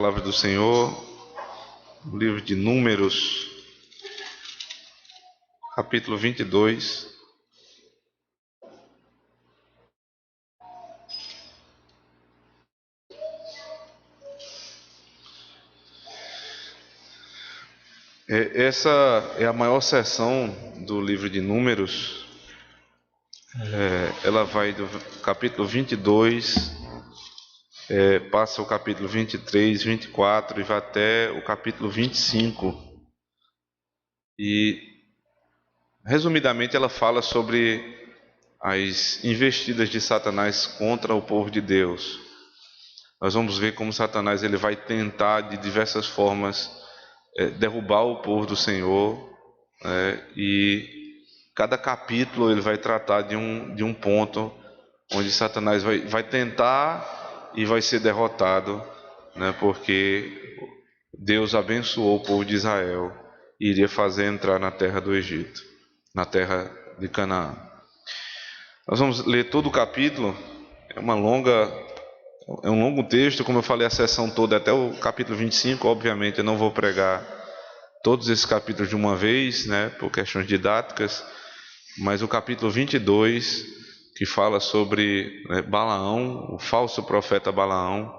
Palavra do Senhor, no livro de Números, capítulo 22. Essa é a maior seção do livro de Números. Ela vai do capítulo 22, passa o capítulo 23, 24 e vai até o capítulo 25. E, resumidamente, ela fala sobre as investidas de Satanás contra o povo de Deus. Nós vamos ver como Satanás ele vai tentar de diversas formas derrubar o povo do Senhor, e cada capítulo ele vai tratar de um ponto onde Satanás vai tentar e vai ser derrotado, porque Deus abençoou o povo de Israel e iria fazer entrar na terra do Egito, na terra de Canaã. Nós vamos ler todo o capítulo. É um longo texto, como eu falei, a sessão toda até o capítulo 25. Obviamente eu não vou pregar todos esses capítulos de uma vez, por questões didáticas, mas o capítulo 22, que fala sobre Balaão, o falso profeta Balaão,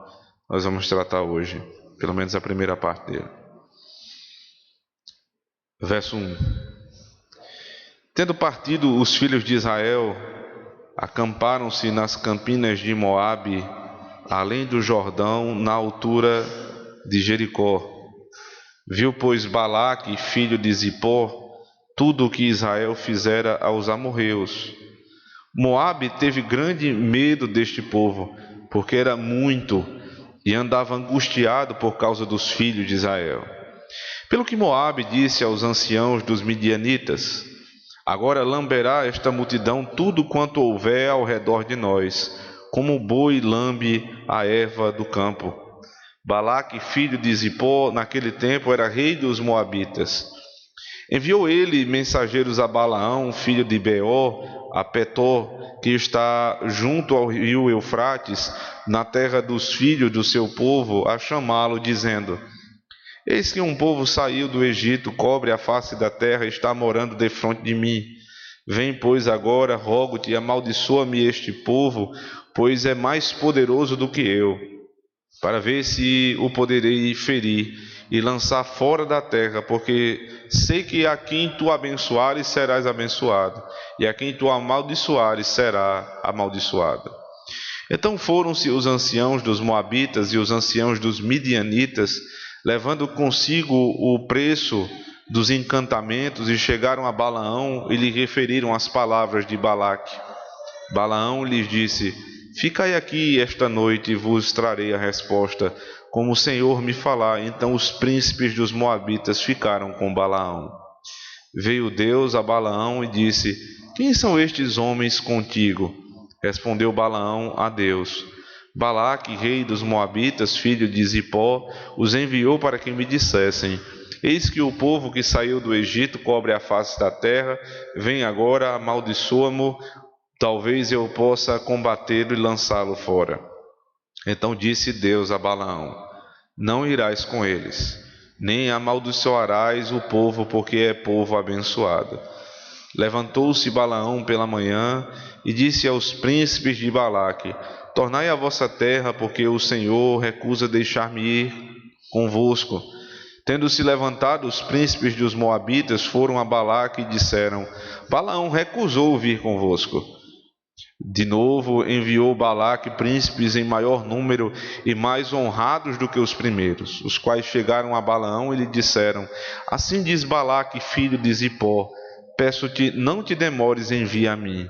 nós vamos tratar hoje, pelo menos a primeira parte dele. Verso 1. Tendo partido os filhos de Israel, acamparam-se nas campinas de Moabe, além do Jordão, na altura de Jericó. Viu, pois, Balaque, filho de Zippor, tudo o que Israel fizera aos amorreus. Moabe teve grande medo deste povo, porque era muito, e andava angustiado por causa dos filhos de Israel. Pelo que Moabe disse aos anciãos dos midianitas: agora lamberá esta multidão tudo quanto houver ao redor de nós, como o boi lambe a erva do campo. Balaque, filho de Zippor, naquele tempo era rei dos Moabitas. Enviou ele mensageiros a Balaão, filho de Beor, a Petor, que está junto ao rio Eufrates, na terra dos filhos do seu povo, a chamá-lo, dizendo: eis que um povo saiu do Egito, cobre a face da terra e está morando defronte de mim. Vem, pois, agora, rogo-te, amaldiçoa-me este povo, pois é mais poderoso do que eu, para ver se o poderei ferir e lançar fora da terra, porque sei que a quem tu abençoares serás abençoado, e a quem tu amaldiçoares será amaldiçoado. Então foram-se os anciãos dos Moabitas e os anciãos dos Midianitas, levando consigo o preço dos encantamentos, e chegaram a Balaão e lhe referiram as palavras de Balaque. Balaão lhes disse: ficai aqui esta noite e vos trarei a resposta, como o Senhor me falar. Então os príncipes dos Moabitas ficaram com Balaão. Veio Deus a Balaão e disse: quem são estes homens contigo? Respondeu Balaão a Deus: Balaque, rei dos Moabitas, filho de Zippor, os enviou para que me dissessem: eis que o povo que saiu do Egito cobre a face da terra, vem agora, amaldiçoa-mo, talvez eu possa combatê-lo e lançá-lo fora. Então disse Deus a Balaão: não irás com eles, nem amaldiçoarás o povo, porque é povo abençoado. Levantou-se Balaão pela manhã e disse aos príncipes de Balaque: tornai a vossa terra, porque o Senhor recusa deixar-me ir convosco. Tendo-se levantado os príncipes dos Moabitas, foram a Balaque e disseram: Balaão recusou vir convosco. De novo enviou Balaque príncipes em maior número e mais honrados do que os primeiros, os quais chegaram a Balaão e lhe disseram: assim diz Balaque, filho de Zippor: peço-te, não te demores em vir a mim,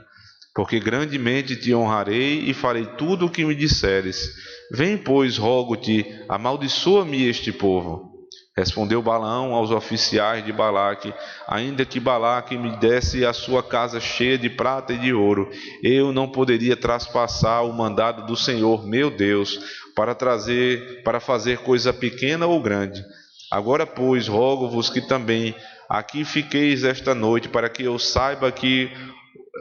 porque grandemente te honrarei e farei tudo o que me disseres. Vem, pois, rogo-te, amaldiçoa-me este povo. Respondeu Balaão aos oficiais de Balaque: ainda que Balaque me desse a sua casa cheia de prata e de ouro, eu não poderia traspassar o mandado do Senhor meu Deus para fazer coisa pequena ou grande. Agora, pois, rogo-vos que também aqui fiqueis esta noite, para que eu saiba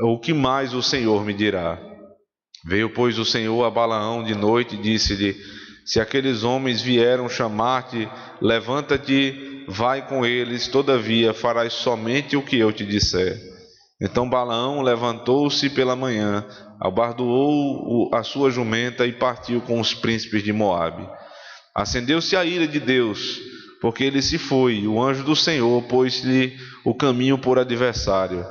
o que mais o Senhor me dirá. Veio, pois, o Senhor a Balaão de noite e disse-lhe: Se aqueles homens vieram chamar-te, levanta-te, vai com eles, todavia farás somente o que eu te disser. Então Balaão levantou-se pela manhã, abardoou a sua jumenta e partiu com os príncipes de Moabe. Acendeu-se a ira de Deus, porque ele se foi, e o anjo do Senhor pôs-lhe o caminho por adversário.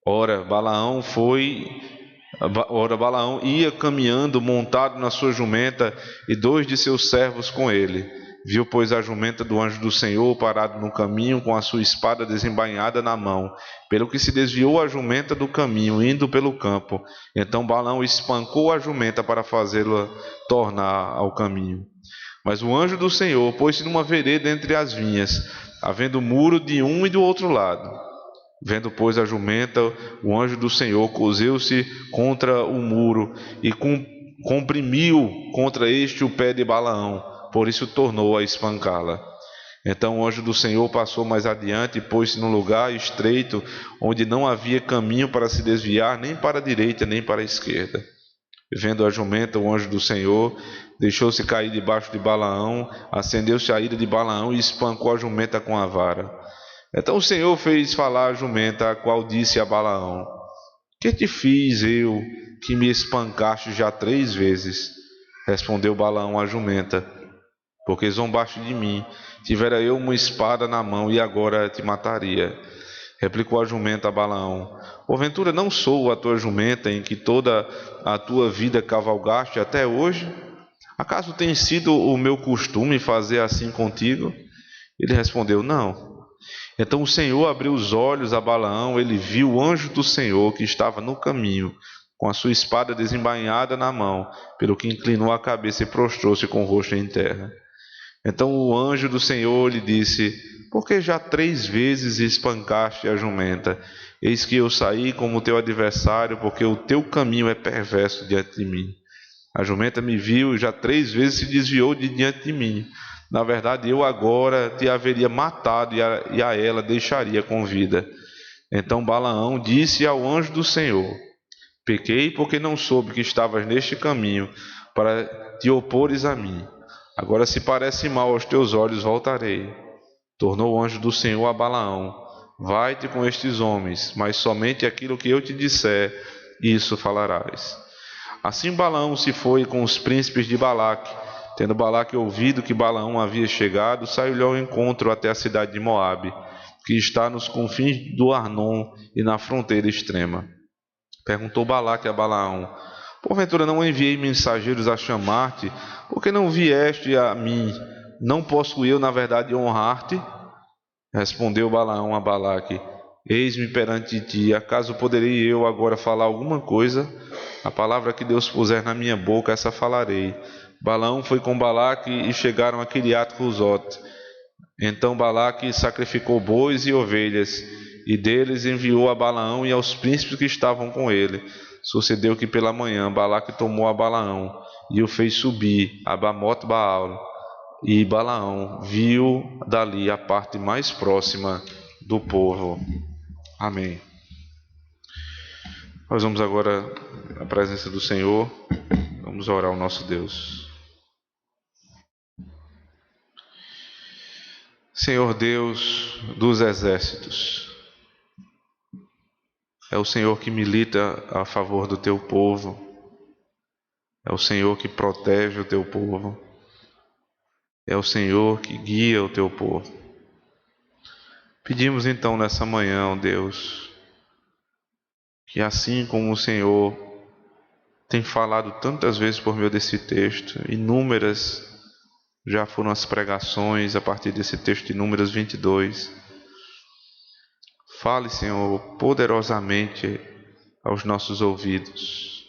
Ora, Balaão ia caminhando montado na sua jumenta e 2 de seus servos com ele. Viu, pois, a jumenta do anjo do Senhor parado no caminho com a sua espada desembainhada na mão, pelo que se desviou a jumenta do caminho, indo pelo campo. Então Balaão espancou a jumenta para fazê-la tornar ao caminho. Mas o anjo do Senhor pôs-se numa vereda entre as vinhas, havendo muro de um e do outro lado. Vendo, pois, a jumenta, o anjo do Senhor cozeu-se contra o muro e comprimiu contra este o pé de Balaão, por isso tornou a espancá-la. Então o anjo do Senhor passou mais adiante e pôs-se num lugar estreito, onde não havia caminho para se desviar, nem para a direita, nem para a esquerda. Vendo a jumenta, o anjo do Senhor deixou-se cair debaixo de Balaão, acendeu-se a ira de Balaão e espancou a jumenta com a vara. Então o Senhor fez falar a jumenta, a qual disse a Balaão: que te fiz eu, que me espancaste já 3 vezes? Respondeu Balaão à jumenta: porque zombaste de mim, tivera eu uma espada na mão e agora te mataria. Replicou a jumenta a Balaão: porventura não sou a tua jumenta em que toda a tua vida cavalgaste até hoje? Acaso tem sido o meu costume fazer assim contigo? Ele respondeu: não. Então o Senhor abriu os olhos a Balaão, ele viu o anjo do Senhor que estava no caminho, com a sua espada desembainhada na mão, pelo que inclinou a cabeça e prostrou-se com o rosto em terra. Então o anjo do Senhor lhe disse: por que já 3 vezes espancaste a jumenta? Eis que eu saí como teu adversário, porque o teu caminho é perverso diante de mim. A jumenta me viu e já 3 vezes se desviou de diante de mim. Na verdade, eu agora te haveria matado e a ela deixaria com vida. Então Balaão disse ao anjo do Senhor: pequei porque não soube que estavas neste caminho para te opores a mim. Agora, se parece mal aos teus olhos, voltarei. Tornou o anjo do Senhor a Balaão: vai-te com estes homens, mas somente aquilo que eu te disser, isso falarás. Assim Balaão se foi com os príncipes de Balaque. Tendo Balaque ouvido que Balaão havia chegado, saiu-lhe ao encontro até a cidade de Moabe, que está nos confins do Arnon e na fronteira extrema. Perguntou Balaque a Balaão: porventura não enviei mensageiros a chamar-te? Por que não vieste a mim? Não posso eu, na verdade, honrar-te? Respondeu Balaão a Balaque: eis-me perante ti, acaso poderei eu agora falar alguma coisa? A palavra que Deus puser na minha boca, essa falarei. Balaão foi com Balaque e chegaram a Quiriate-Huzote. Então Balaque sacrificou bois e ovelhas, e deles enviou a Balaão e aos príncipes que estavam com ele. Sucedeu que pela manhã Balaque tomou a Balaão e o fez subir a Bamote-Baal, e Balaão viu dali a parte mais próxima do povo. Amém. Nós vamos agora à presença do Senhor, vamos orar ao nosso Deus. Senhor Deus dos exércitos, é o Senhor que milita a favor do teu povo, é o Senhor que protege o teu povo, é o Senhor que guia o teu povo. Pedimos então nessa manhã, ó Deus, que assim como o Senhor tem falado tantas vezes por meio desse texto, inúmeras já foram as pregações a partir desse texto de Números 22. Fale, Senhor, poderosamente aos nossos ouvidos.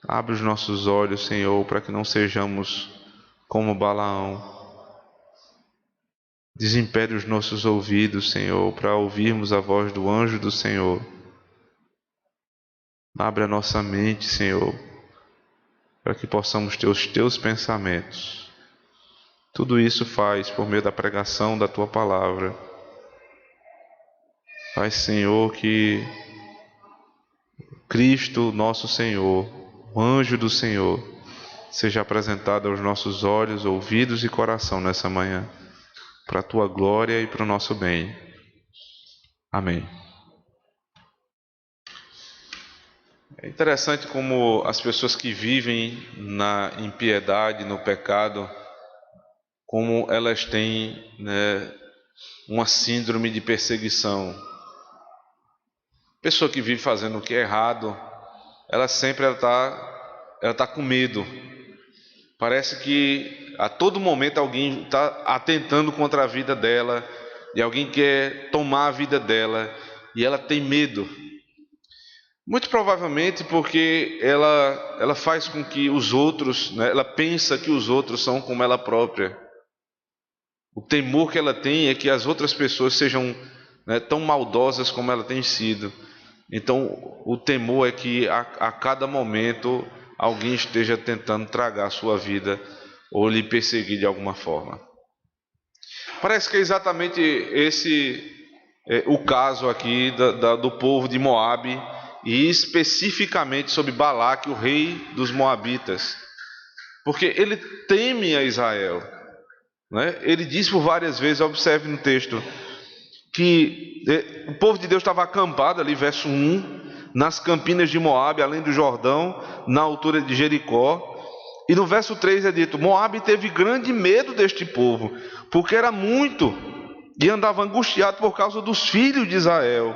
Abre os nossos olhos, Senhor, para que não sejamos como Balaão. Desimpede os nossos ouvidos, Senhor, para ouvirmos a voz do anjo do Senhor. Abre a nossa mente, Senhor, para que possamos ter os teus pensamentos. Tudo isso faz por meio da pregação da tua palavra. Faz, Senhor, que Cristo, nosso Senhor, o anjo do Senhor, seja apresentada aos nossos olhos, ouvidos e coração nessa manhã, para a tua glória e para o nosso bem. Amém. É interessante como as pessoas que vivem na impiedade, no pecado, como elas têm, uma síndrome de perseguição. Pessoa que vive fazendo o que é errado, ela sempre está com medo. Parece que a todo momento alguém está atentando contra a vida dela, e alguém quer tomar a vida dela, e ela tem medo. Muito provavelmente porque ela faz com que os outros, ela pensa que os outros são como ela própria. O temor que ela tem é que as outras pessoas sejam tão maldosas como ela tem sido. Então, o temor é que a cada momento alguém esteja tentando tragar a sua vida ou lhe perseguir de alguma forma. Parece que é exatamente esse o caso aqui do povo de Moabe, e especificamente sobre Balaque, o rei dos Moabitas, porque ele teme a Israel. Ele diz por várias vezes, observe no texto, que o povo de Deus estava acampado ali, verso 1, nas campinas de Moabe, além do Jordão, na altura de Jericó. E no verso 3 é dito: Moabe teve grande medo deste povo, porque era muito, e andava angustiado por causa dos filhos de Israel.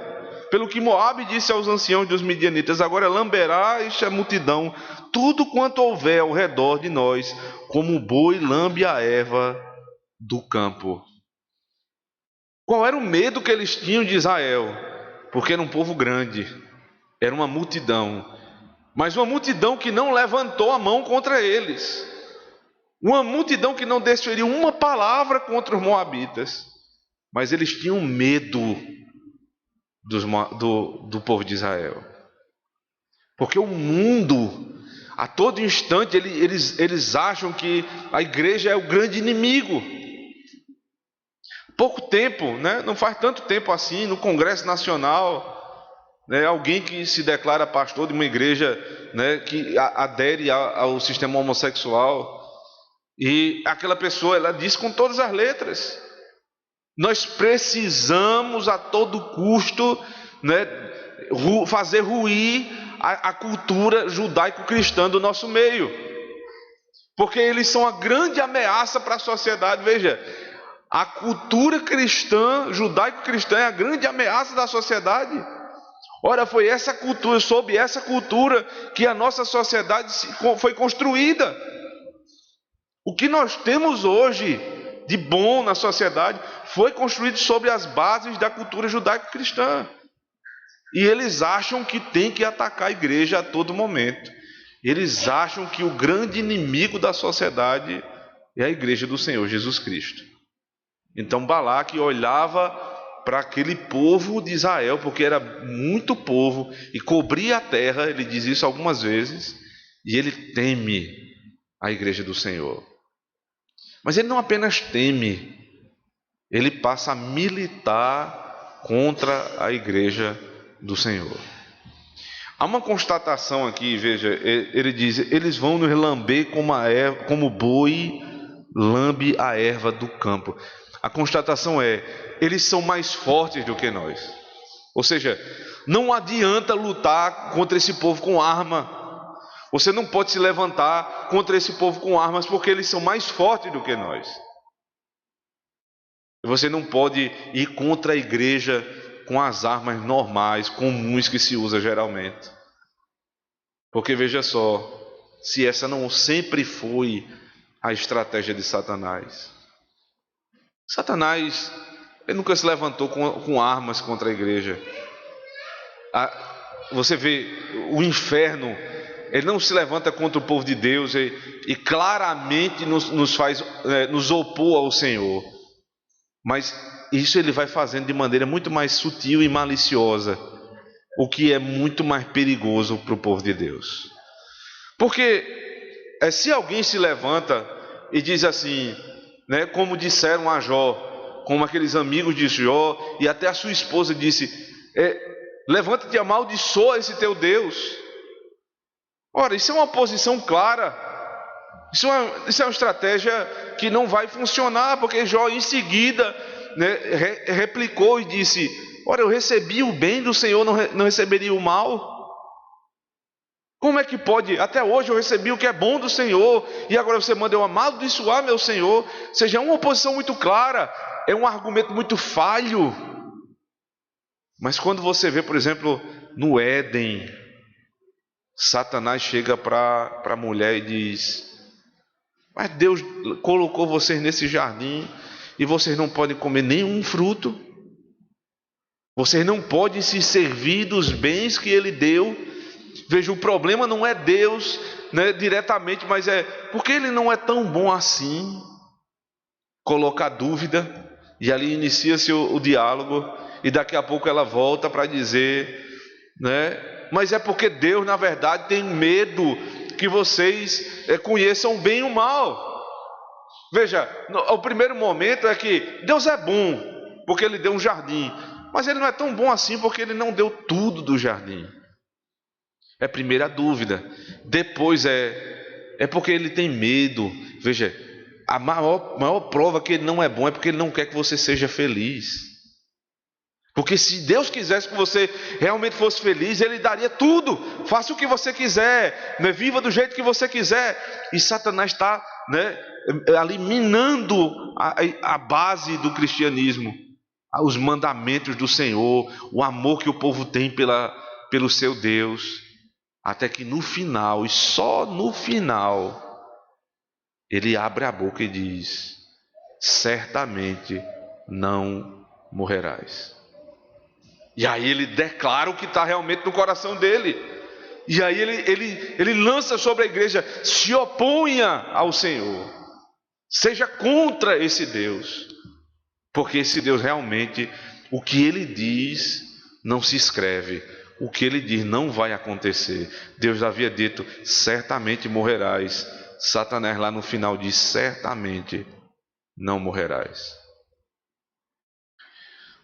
Pelo que Moabe disse aos anciãos dos midianitas: agora lamberá esta multidão tudo quanto houver ao redor de nós, como o boi lambe a erva do campo. Qual era o medo que eles tinham de Israel? Porque era um povo grande, era uma multidão, mas uma multidão que não levantou a mão contra eles, uma multidão que não desferiu uma palavra contra os moabitas, mas eles tinham medo do povo de Israel, porque o mundo, a todo instante, eles acham que a igreja é o grande inimigo. Pouco tempo, não faz tanto tempo assim, no Congresso Nacional, alguém que se declara pastor de uma igreja que adere ao sistema homossexual, e aquela pessoa, ela diz com todas as letras: nós precisamos a todo custo fazer ruir a cultura judaico-cristã do nosso meio, porque eles são a grande ameaça para a sociedade. Veja, a cultura cristã, judaico-cristã, é a grande ameaça da sociedade. Ora, foi essa cultura, sob essa cultura, que a nossa sociedade foi construída. O que nós temos hoje de bom na sociedade foi construído sobre as bases da cultura judaico-cristã. E eles acham que tem que atacar a igreja a todo momento. Eles acham que o grande inimigo da sociedade é a igreja do Senhor Jesus Cristo. Então Balaque olhava para aquele povo de Israel, porque era muito povo, e cobria a terra, ele diz isso algumas vezes, e ele teme a igreja do Senhor. Mas ele não apenas teme, ele passa a militar contra a igreja do Senhor. Há uma constatação aqui, veja, ele diz: eles vão nos lamber como boi lambe a erva do campo. A constatação é: eles são mais fortes do que nós. Ou seja, não adianta lutar contra esse povo com arma. Você não pode se levantar contra esse povo com armas, porque eles são mais fortes do que nós. Você não pode ir contra a igreja com as armas normais, comuns que se usa geralmente. Porque veja só, se essa não sempre foi a estratégia de Satanás. Satanás, ele nunca se levantou com armas contra a igreja. Você vê, o inferno, ele não se levanta contra o povo de Deus e claramente nos opor ao Senhor. Mas isso ele vai fazendo de maneira muito mais sutil e maliciosa, o que é muito mais perigoso para o povo de Deus. Porque se alguém se levanta e diz assim, como disseram a Jó, como aqueles amigos de Jó, e até a sua esposa disse: levanta-te e amaldiçoa esse teu Deus. Ora, isso é uma posição clara Isso é uma estratégia que não vai funcionar, porque Jó em seguida, né, replicou e disse: ora, eu recebi o bem do Senhor, não receberia o mal? Como é que pode? Até hoje eu recebi o que é bom do Senhor, e agora você manda eu amaldiçoar meu Senhor? Ou seja, é uma oposição muito clara, é um argumento muito falho. Mas quando você vê, por exemplo, no Éden, Satanás chega para a mulher e diz: mas Deus colocou vocês nesse jardim e vocês não podem comer nenhum fruto. Vocês não podem se servir dos bens que Ele deu. Veja, o problema não é Deus, né, diretamente, mas é porque Ele não é tão bom assim. Coloca a dúvida e ali inicia-se o diálogo, e daqui a pouco ela volta para dizer, né, mas é porque Deus, na verdade, tem medo que vocês conheçam bem o mal. Veja, o primeiro momento é que Deus é bom, porque Ele deu um jardim, mas Ele não é tão bom assim, porque Ele não deu tudo do jardim. É a primeira dúvida. Depois é porque Ele tem medo. Veja, a maior prova que Ele não é bom é porque Ele não quer que você seja feliz. Porque se Deus quisesse que você realmente fosse feliz, Ele daria tudo. Faça o que você quiser, né? Viva do jeito que você quiser. E Satanás está, né, ali minando a base do cristianismo, os mandamentos do Senhor, o amor que o povo tem pelo seu Deus. Até que no final, e só no final, Ele abre a boca e diz: certamente não morrerás. E aí Ele declara o que está realmente no coração dele. E aí ele lança sobre a igreja: se oponha ao Senhor, seja contra esse Deus, porque esse Deus realmente, o que Ele diz não se escreve, o que Ele diz não vai acontecer. Deus havia dito: certamente morrerás. Satanás lá no final diz: certamente não morrerás.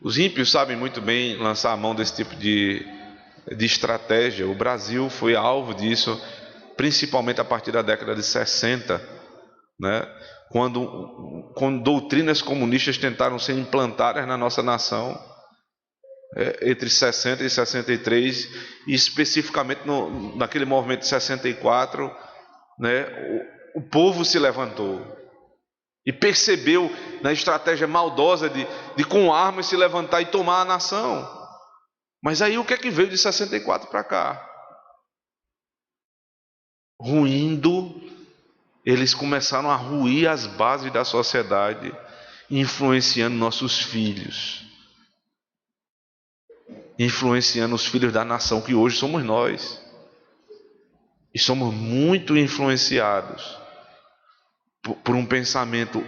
Os ímpios sabem muito bem lançar a mão desse tipo de estratégia. O Brasil foi alvo disso, principalmente a partir da década de 60, né? Quando doutrinas comunistas tentaram ser implantadas na nossa nação, entre 60 e 63, e especificamente naquele movimento de 64, né? O povo se levantou e percebeu na estratégia maldosa de com armas se levantar e tomar a nação. Mas aí o que é que veio de 64 para cá? Ruindo, eles começaram a ruir as bases da sociedade, influenciando nossos filhos, influenciando os filhos da nação que hoje somos nós. E somos muito influenciados por um pensamento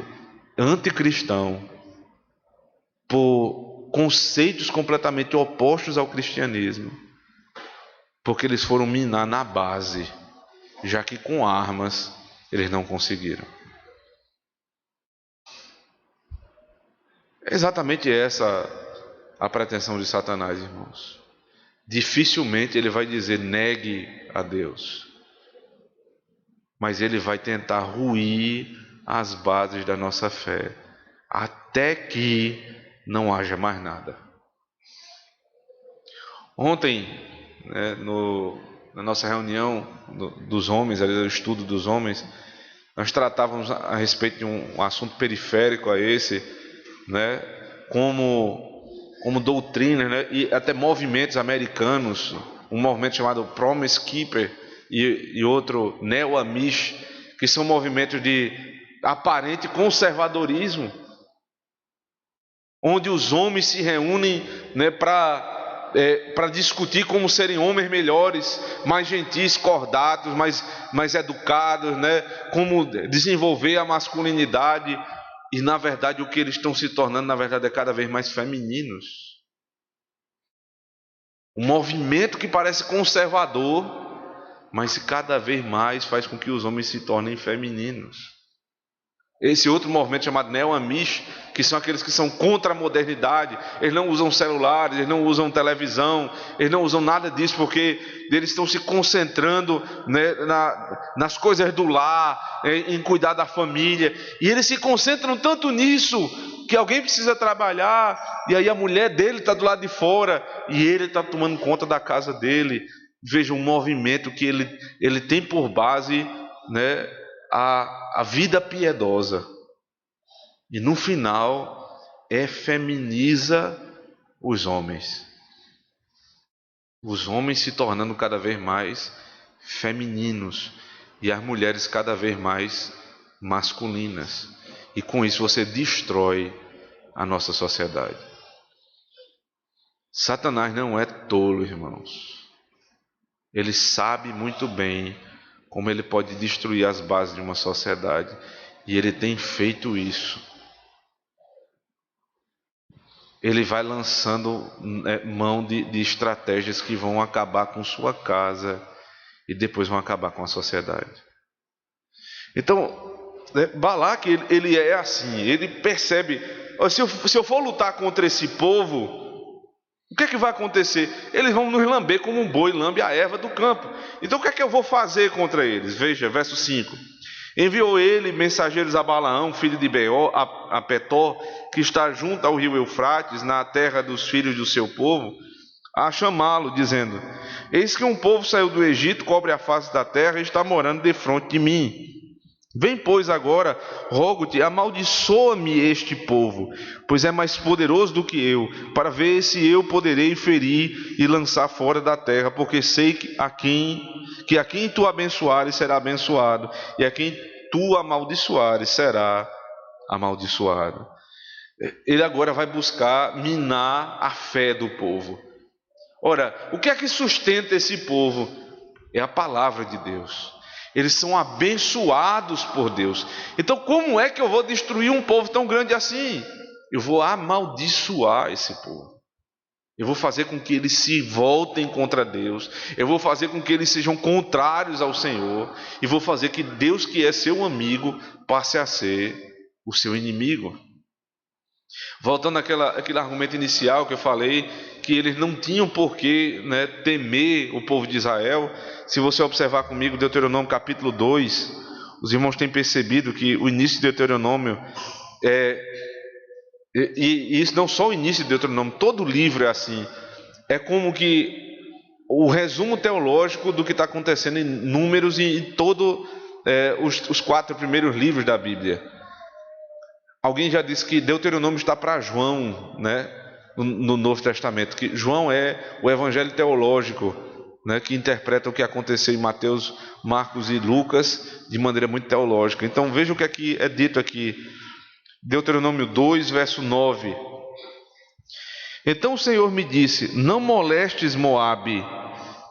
anticristão, por conceitos completamente opostos ao cristianismo, porque eles foram minar na base, já que com armas eles não conseguiram. É exatamente essa a pretensão de Satanás, irmãos. Dificilmente ele vai dizer negue a Deus, mas ele vai tentar ruir as bases da nossa fé, até que não haja mais nada. Ontem, né, na nossa reunião dos homens, ali do estudo dos homens, nós tratávamos a respeito de um assunto periférico a esse, né, como doutrina, né, e até movimentos americanos, um movimento chamado Promise Keeper, e outro Neo-Amish, que são movimentos de aparente conservadorismo, onde os homens se reúnem, né, para discutir como serem homens melhores, mais gentis, cordatos, mais educados, né, como desenvolver a masculinidade. E na verdade o que eles estão se tornando, na verdade, é cada vez mais femininos. Um movimento que parece conservador, mas cada vez mais faz com que os homens se tornem femininos. Esse outro movimento chamado Neo-Amish que são aqueles que são contra a modernidade. Eles não usam celulares, eles não usam televisão, eles não usam nada disso, porque eles estão se concentrando, né, nas coisas do lar, em cuidar da família, e eles se concentram tanto nisso, que alguém precisa trabalhar, e aí a mulher dele está do lado de fora, e ele está tomando conta da casa dele. Veja um movimento que ele tem por base, né, a vida piedosa, e no final feminiza os homens se tornando cada vez mais femininos, e as mulheres cada vez mais masculinas, e com isso você destrói a nossa sociedade. Satanás não é tolo, irmãos. Ele sabe muito bem como ele pode destruir as bases de uma sociedade, e ele tem feito isso. Ele vai lançando mão de estratégias que vão acabar com sua casa e depois vão acabar com a sociedade. Então, Balaque, ele é assim, ele percebe, se eu for lutar contra esse povo, o que é que vai acontecer? Eles vão nos lamber como um boi lambe a erva do campo. Então o que é que eu vou fazer contra eles? Veja, verso 5. Enviou ele mensageiros a Balaão, filho de Beor, a Petor, que está junto ao rio Eufrates, na terra dos filhos do seu povo, a chamá-lo, dizendo: eis que um povo saiu do Egito, cobre a face da terra e está morando defronte de mim. Vem, pois, agora, rogo-te, amaldiçoa-me este povo, pois é mais poderoso do que eu, para ver se eu poderei ferir e lançar fora da terra, porque sei que a quem tu abençoares será abençoado, e a quem tu amaldiçoares será amaldiçoado. Ele agora vai buscar minar a fé do povo. Ora, o que é que sustenta esse povo? É a palavra de Deus. Eles são abençoados por Deus. Então como é que eu vou destruir um povo tão grande assim? Eu vou amaldiçoar esse povo. Eu vou fazer com que eles se voltem contra Deus. Eu vou fazer com que eles sejam contrários ao Senhor. E vou fazer que Deus, que é seu amigo, passe a ser o seu inimigo. Voltando àquele argumento inicial que eu falei, que eles não tinham por que, temer o povo de Israel. Se você observar comigo Deuteronômio capítulo 2, os irmãos têm percebido que o início de Deuteronômio e isso não só o início de Deuteronômio, todo o livro é assim. É como que o resumo teológico do que está acontecendo em Números e em todos os 4 primeiros livros da Bíblia. Alguém já disse que Deuteronômio está para João, no Novo Testamento, que João é o evangelho teológico, que interpreta o que aconteceu em Mateus, Marcos e Lucas de maneira muito teológica. Então veja o que é dito aqui, Deuteronômio 2, verso 9. Então o Senhor me disse: não molestes Moabe,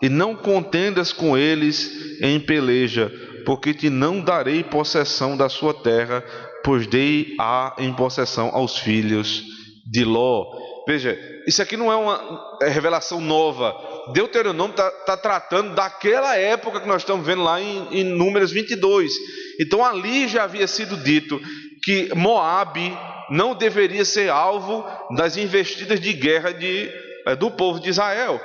e não contendas com eles em peleja, porque te não darei possessão da sua terra, pois dei-a em possessão aos filhos de Ló. Veja, isso aqui não é uma revelação nova. Deuteronômio está tratando daquela época que nós estamos vendo lá em Números 22. Então ali já havia sido dito que Moabe não deveria ser alvo das investidas de guerra do povo de Israel,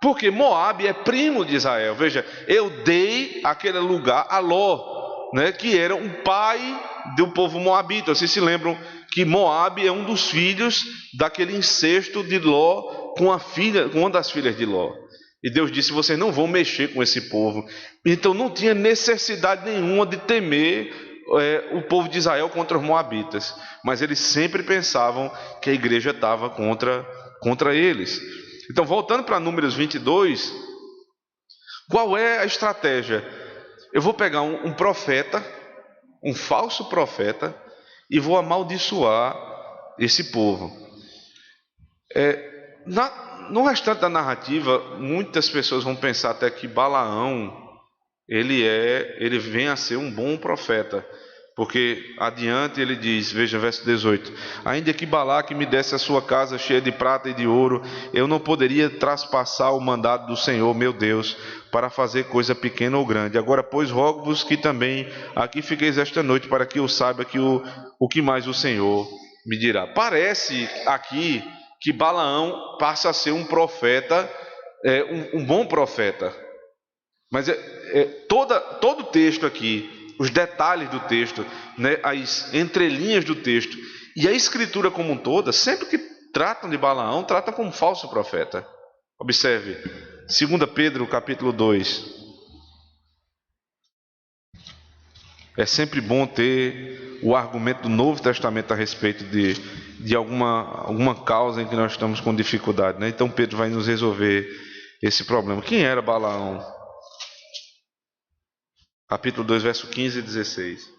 porque Moabe é primo de Israel. Veja, eu dei aquele lugar a Ló, que era um pai do povo moabita. Vocês se lembram que Moabe é um dos filhos daquele incesto de Ló com uma das filhas de Ló. E Deus disse: vocês não vão mexer com esse povo. Então não tinha necessidade nenhuma de temer o povo de Israel contra os moabitas, mas eles sempre pensavam que a igreja estava contra eles. Então, voltando para Números 22, qual é a estratégia? Eu vou pegar um profeta, um falso profeta, e vou amaldiçoar esse povo. No restante da narrativa, muitas pessoas vão pensar até que Balaão ele vem a ser um bom profeta, porque adiante ele diz, veja verso 18: ainda que Balaque me desse a sua casa cheia de prata e de ouro, eu não poderia traspassar o mandado do Senhor meu Deus, para fazer coisa pequena ou grande. Agora, pois, rogo-vos que também aqui fiqueis esta noite, para que eu saiba que o que mais o Senhor me dirá. Parece aqui que Balaão passa a ser um profeta, um bom profeta. Mas todo o texto aqui, os detalhes do texto, né, as entrelinhas do texto e a escritura como um todo, sempre que tratam de Balaão, tratam como falso profeta. Observe, 2 Pedro capítulo 2. É sempre bom ter o argumento do Novo Testamento a respeito de alguma causa em que nós estamos com dificuldade, né? Então Pedro vai nos resolver esse problema. Quem era Balaão? Capítulo 2, verso 15 e 16.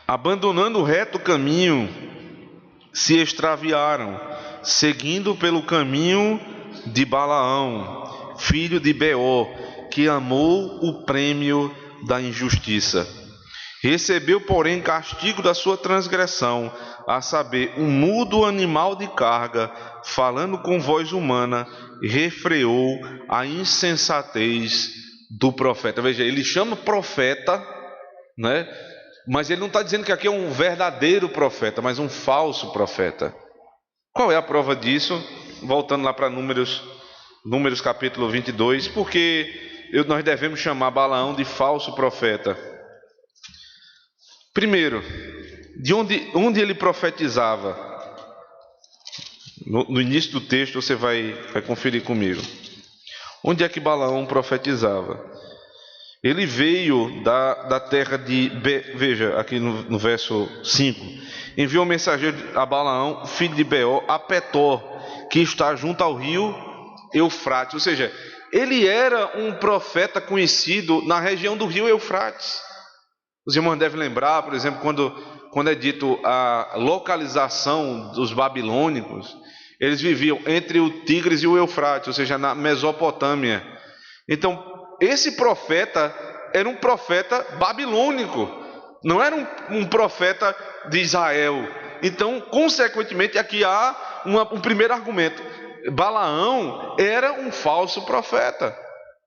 Abandonando o reto caminho, se extraviaram, seguindo pelo caminho de Balaão, filho de Beor, que amou o prêmio da injustiça. Recebeu, porém, castigo da sua transgressão, a saber, um mudo animal de carga, falando com voz humana, refreou a insensatez do profeta. Veja, ele chama profeta, né? Mas ele não está dizendo que aqui é um verdadeiro profeta, mas um falso profeta. Qual é a prova disso? Voltando lá para Números capítulo 22, porque nós devemos chamar Balaão de falso profeta. Primeiro, de onde ele profetizava? No início do texto você vai conferir comigo. Onde é que Balaão profetizava? Ele veio da terra de... Veja, aqui no verso 5. Enviou um mensageiro a Balaão, filho de Beor, a Petor, que está junto ao rio Eufrates. Ou seja, ele era um profeta conhecido na região do rio Eufrates. Os irmãos devem lembrar, por exemplo, quando é dito a localização dos babilônicos, eles viviam entre o Tigres e o Eufrates, ou seja, na Mesopotâmia. Então, esse profeta era um profeta babilônico, não era um profeta de Israel. Então, consequentemente, aqui há um primeiro argumento. Balaão era um falso profeta,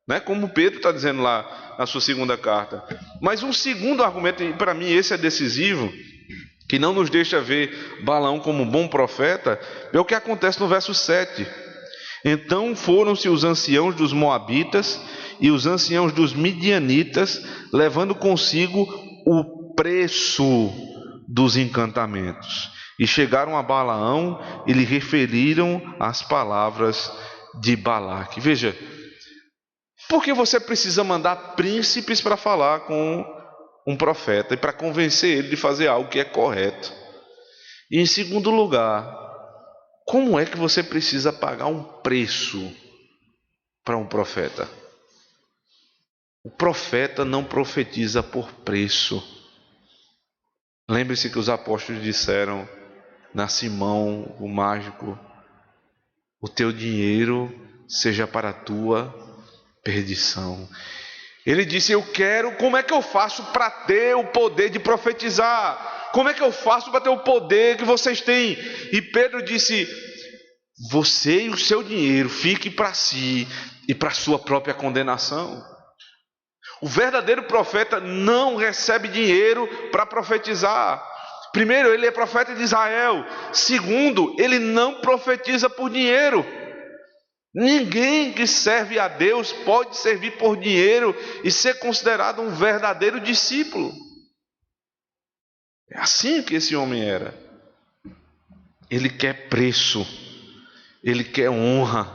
né? Como Pedro está dizendo lá na sua segunda carta. Mas um segundo argumento, e para mim esse é decisivo, que não nos deixa ver Balaão como um bom profeta, é o que acontece no verso 7. Então foram-se os anciãos dos Moabitas e os anciãos dos Midianitas, levando consigo o preço dos encantamentos. E chegaram a Balaão e lhe referiram as palavras de Balaque. Veja, por que você precisa mandar príncipes para falar com um profeta e para convencer ele de fazer algo que é correto? E em segundo lugar, como é que você precisa pagar um preço para um profeta? O profeta não profetiza por preço. Lembre-se que os apóstolos disseram na Simão, o mágico: o teu dinheiro seja para a tua perdição. Ele disse: eu quero, como é que eu faço para ter o poder de profetizar? Como é que eu faço para ter o poder que vocês têm? E Pedro disse: você e o seu dinheiro fique para si e para a sua própria condenação. O verdadeiro profeta não recebe dinheiro para profetizar. Primeiro, ele é profeta de Israel. Segundo, ele não profetiza por dinheiro. Ninguém que serve a Deus pode servir por dinheiro e ser considerado um verdadeiro discípulo. É assim que esse homem era. Ele quer preço, ele quer honra,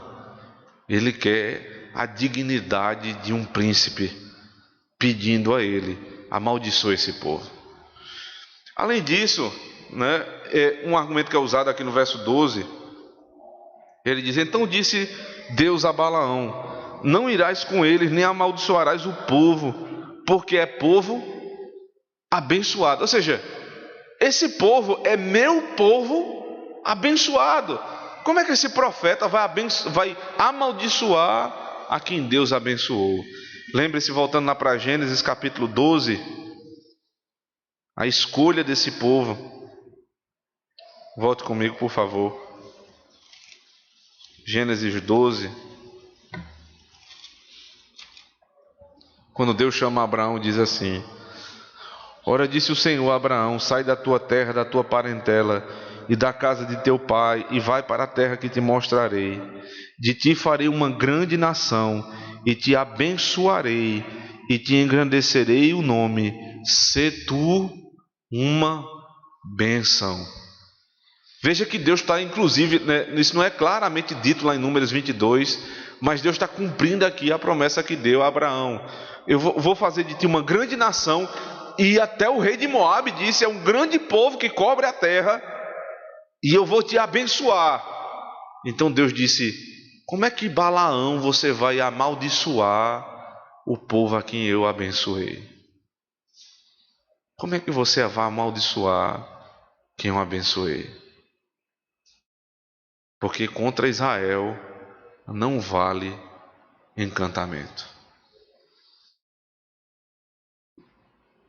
ele quer a dignidade de um príncipe, pedindo a ele: amaldiçoe esse povo. Além disso, né, um argumento que é usado aqui no verso 12, ele diz: então disse Deus a Balaão: não irás com eles, nem amaldiçoarás o povo, porque é povo abençoado. Ou seja, esse povo é meu povo abençoado. Como é que esse profeta vai amaldiçoar a quem Deus abençoou? Lembre-se, voltando lá para Gênesis capítulo 12, a escolha desse povo. Volte comigo, por favor. Gênesis 12. Quando Deus chama Abraão, diz assim: Ora, disse o Senhor a Abraão: sai da tua terra, da tua parentela e da casa de teu pai, e vai para a terra que te mostrarei. De ti farei uma grande nação, e te abençoarei, e te engrandecerei o nome. Sê tu uma bênção. Veja que Deus está, inclusive, né, isso não é claramente dito lá em Números 22, mas Deus está cumprindo aqui a promessa que deu a Abraão. Eu vou fazer de ti uma grande nação, e até o rei de Moabe disse: é um grande povo que cobre a terra, e eu vou te abençoar. Então Deus disse: como é que Balaão você vai amaldiçoar o povo a quem eu abençoei? Como é que você vai amaldiçoar quem eu abençoei? Porque contra Israel não vale encantamento.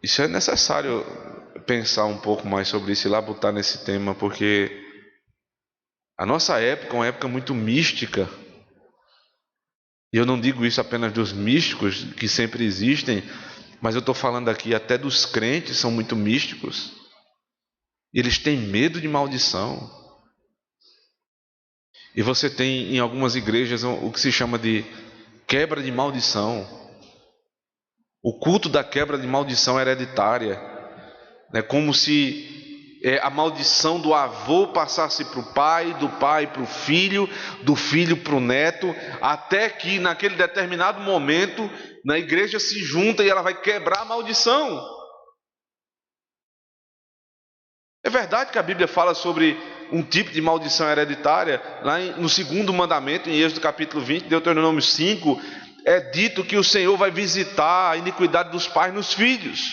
Isso é necessário pensar um pouco mais sobre isso e labutar nesse tema, porque a nossa época é uma época muito mística. E eu não digo isso apenas dos místicos, que sempre existem, mas eu estou falando aqui até dos crentes, são muito místicos. Eles têm medo de maldição. E você tem em algumas igrejas o que se chama de quebra de maldição. O culto da quebra de maldição hereditária. É como se a maldição do avô passasse para o pai, do pai para o filho, do filho para o neto, até que naquele determinado momento, na igreja se junta e ela vai quebrar a maldição. É verdade que a Bíblia fala sobre um tipo de maldição hereditária. Lá no segundo mandamento, em Êxodo capítulo 20, Deuteronômio 5, é dito que o Senhor vai visitar a iniquidade dos pais nos filhos,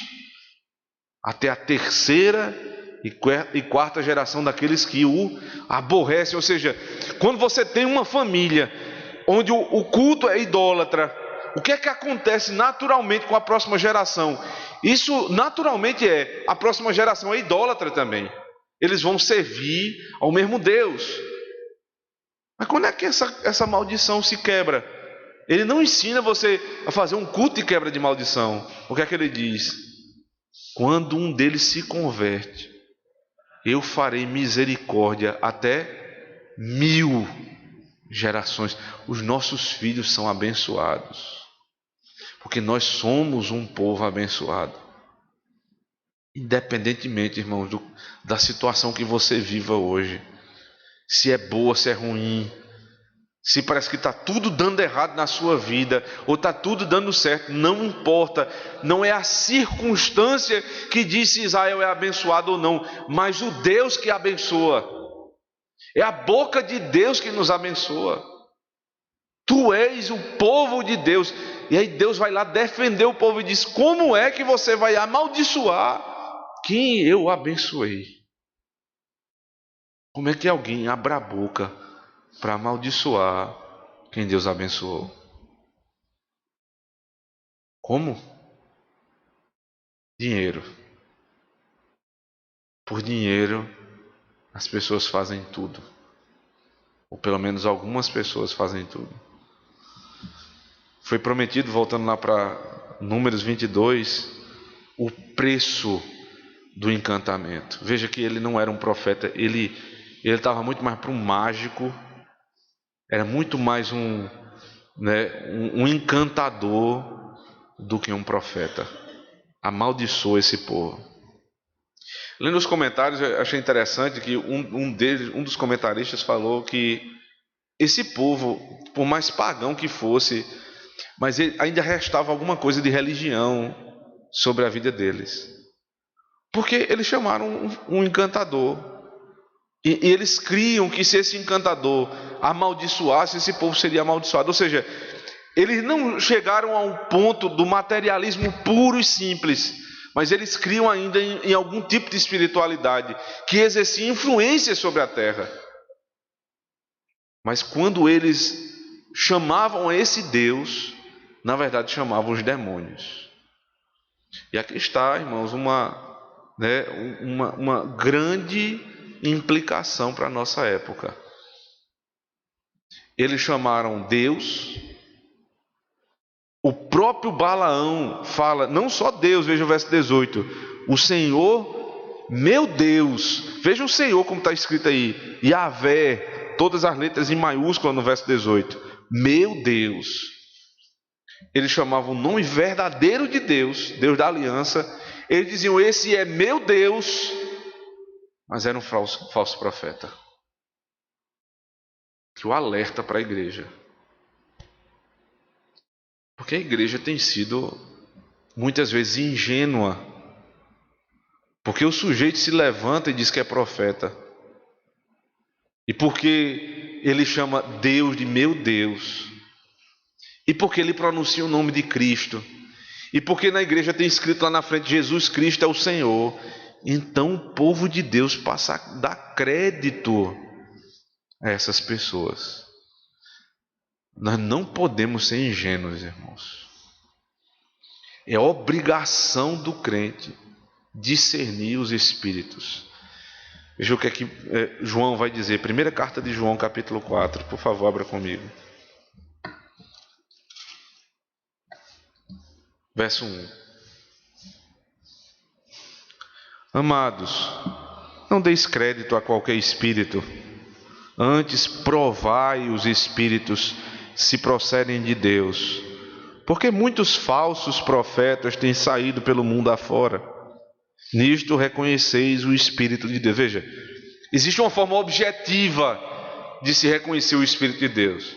até a terceira e quarta geração daqueles que o aborrecem. Ou seja, quando você tem uma família onde o culto é idólatra, o que é que acontece naturalmente com a próxima geração? Isso naturalmente a próxima geração é idólatra também. Eles vão servir ao mesmo Deus. Mas quando é que essa maldição se quebra? Ele não ensina você a fazer um culto de quebra de maldição. O que é que ele diz? Quando um deles se converte, eu farei misericórdia até 1000 gerações. Os nossos filhos são abençoados, porque nós somos um povo abençoado. Independentemente, irmãos, da situação que você viva hoje, se é boa, se é ruim, se parece que está tudo dando errado na sua vida, ou está tudo dando certo, não importa. Não é a circunstância que diz se Israel é abençoado ou não, mas o Deus que abençoa. É a boca de Deus que nos abençoa. Tu és o povo de Deus. E aí Deus vai lá defender o povo e diz: como é que você vai amaldiçoar quem eu abençoei? Como é que alguém abre a boca para amaldiçoar quem Deus abençoou? Como? Dinheiro. Por dinheiro, as pessoas fazem tudo. Ou pelo menos algumas pessoas fazem tudo. Foi prometido, voltando lá para Números 22, o preço do encantamento. Veja que ele não era um profeta, ele estava muito mais para um mágico, era muito mais um encantador do que um profeta. Amaldiçoou esse povo. Lendo os comentários, eu achei interessante que um dos comentaristas falou que esse povo, por mais pagão que fosse, mas ainda restava alguma coisa de religião sobre a vida deles. Porque eles chamaram um encantador. E eles criam que se esse encantador amaldiçoasse, esse povo seria amaldiçoado. Ou seja, eles não chegaram a um ponto do materialismo puro e simples, mas eles criam ainda em algum tipo de espiritualidade que exercia influência sobre a terra. Mas quando eles chamavam esse Deus, na verdade chamavam os demônios. E aqui está, irmãos, uma grande implicação para a nossa época. Eles chamaram Deus. O próprio Balaão fala, não só Deus, veja o verso 18: o Senhor, meu Deus. Veja o Senhor como está escrito aí, Yahvé, todas as letras em maiúscula no verso 18. Meu Deus. Eles chamavam o nome verdadeiro de Deus, Deus da aliança. Eles diziam, esse é meu Deus, mas era um falso profeta. Que o alerta para a igreja. Porque a igreja tem sido muitas vezes ingênua. Porque o sujeito se levanta e diz que é profeta. E porque ele chama Deus de meu Deus. E porque ele pronuncia o nome de Cristo. E porque na igreja tem escrito lá na frente, Jesus Cristo é o Senhor. Então o povo de Deus passa a dar crédito a essas pessoas. Nós não podemos ser ingênuos, irmãos. É obrigação do crente discernir os espíritos. Veja o que aqui João vai dizer. Primeira carta de João, capítulo 4. Por favor, abra comigo. Verso 1. Amados, não deis crédito a qualquer espírito. Antes provai os espíritos se procedem de Deus. Porque muitos falsos profetas têm saído pelo mundo afora. Nisto reconheceis o Espírito de Deus. Veja, existe uma forma objetiva de se reconhecer o Espírito de Deus.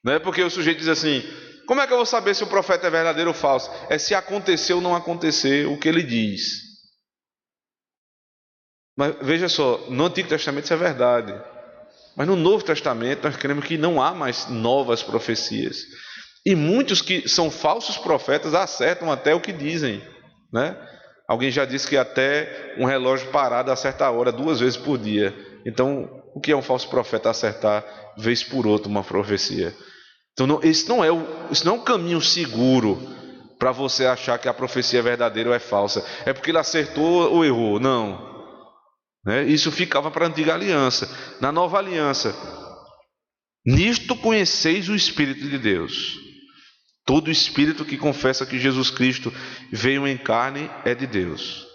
Não é porque o sujeito diz assim, como é que eu vou saber se o profeta é verdadeiro ou falso? É se acontecer ou não acontecer o que ele diz. Mas veja só, no Antigo Testamento isso é verdade. Mas no Novo Testamento nós cremos que não há mais novas profecias. E muitos que são falsos profetas acertam até o que dizem, né? Alguém já disse que até um relógio parado acerta a hora 2 vezes por dia. Então, o que é um falso profeta acertar vez por outra uma profecia? Então, isso não é um caminho seguro para você achar que a profecia é verdadeira ou é falsa. É porque ele acertou ou errou. Não. Né? Isso ficava para a antiga aliança. Na nova aliança, nisto conheceis o Espírito de Deus. Todo espírito que confessa que Jesus Cristo veio em carne é de Deus.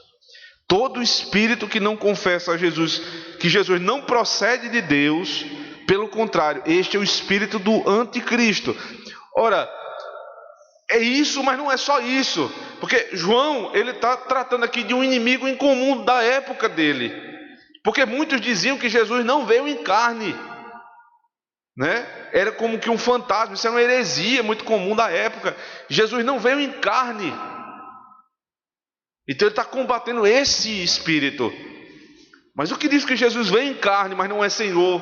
Todo espírito que não confessa a Jesus, que Jesus não procede de Deus, pelo contrário, este é o espírito do anticristo. Ora, é isso, mas não é só isso. Porque João, ele está tratando aqui de um inimigo em comum da época dele. Porque muitos diziam que Jesus não veio em carne. Né? Era como que um fantasma, isso era uma heresia muito comum da época. Jesus não veio em carne. Então ele está combatendo esse espírito. Mas o que diz que Jesus veio em carne, mas não é Senhor?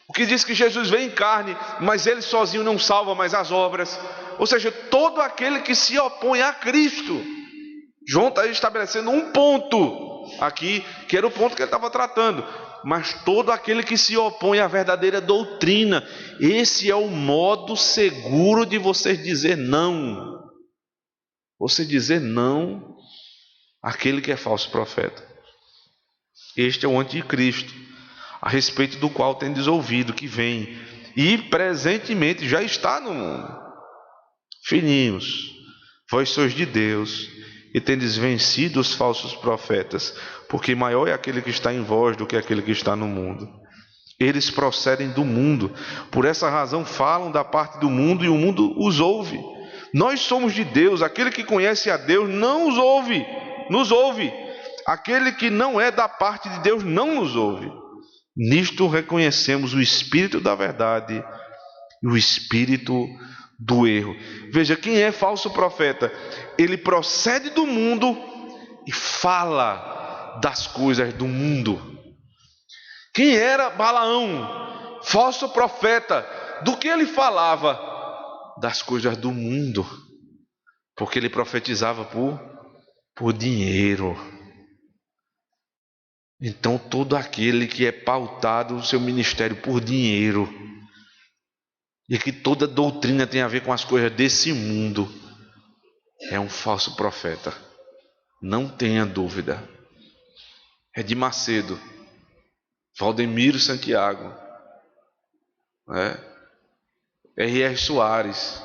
O que diz que Jesus veio em carne, mas ele sozinho não salva, mas as obras? Ou seja, todo aquele que se opõe a Cristo. João está estabelecendo um ponto aqui, que era o ponto que ele estava tratando. Mas todo aquele que se opõe à verdadeira doutrina, esse é o modo seguro de você dizer não. Você dizer não àquele que é falso profeta. Este é o anticristo, a respeito do qual tendes ouvido que vem, e presentemente já está no mundo. Filhinhos, vós sois de Deus, e tendes vencido os falsos profetas, porque maior é aquele que está em vós do que aquele que está no mundo. Eles procedem do mundo, por essa razão falam da parte do mundo e o mundo os ouve. Nós somos de Deus, aquele que conhece a Deus não os ouve, nos ouve. Aquele que não é da parte de Deus não nos ouve. Nisto reconhecemos o espírito da verdade e o espírito do erro. Veja, quem é falso profeta? Ele procede do mundo e fala das coisas do mundo. Quem era Balaão? Falso profeta. Do que ele falava? Das coisas do mundo. Porque ele profetizava por dinheiro. Então todo aquele que é pautado no seu ministério por dinheiro, e que toda doutrina tem a ver com as coisas desse mundo, é um falso profeta. Não tenha dúvida. É de Macedo, Valdemiro Santiago, né? R.R. Soares,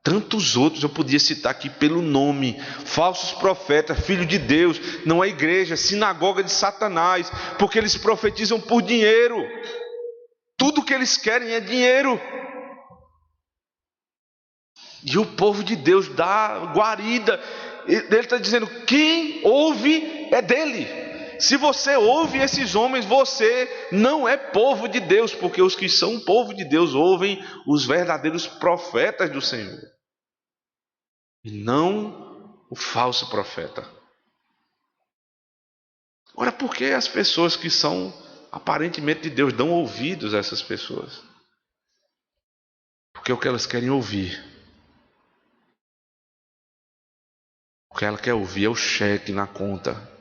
Tantos outros eu podia citar aqui pelo nome: falsos profetas, filho de Deus, não é igreja, sinagoga de Satanás, porque eles profetizam por dinheiro. Tudo que eles querem é dinheiro. E o povo de Deus dá guarida. Ele está dizendo: quem ouve é dele. Se você ouve esses homens, você não é povo de Deus, porque os que são povo de Deus ouvem os verdadeiros profetas do Senhor, e não o falso profeta. Ora, por que as pessoas que são aparentemente de Deus dão ouvidos a essas pessoas? Porque é o que elas querem ouvir. O que ela quer ouvir é o cheque na conta.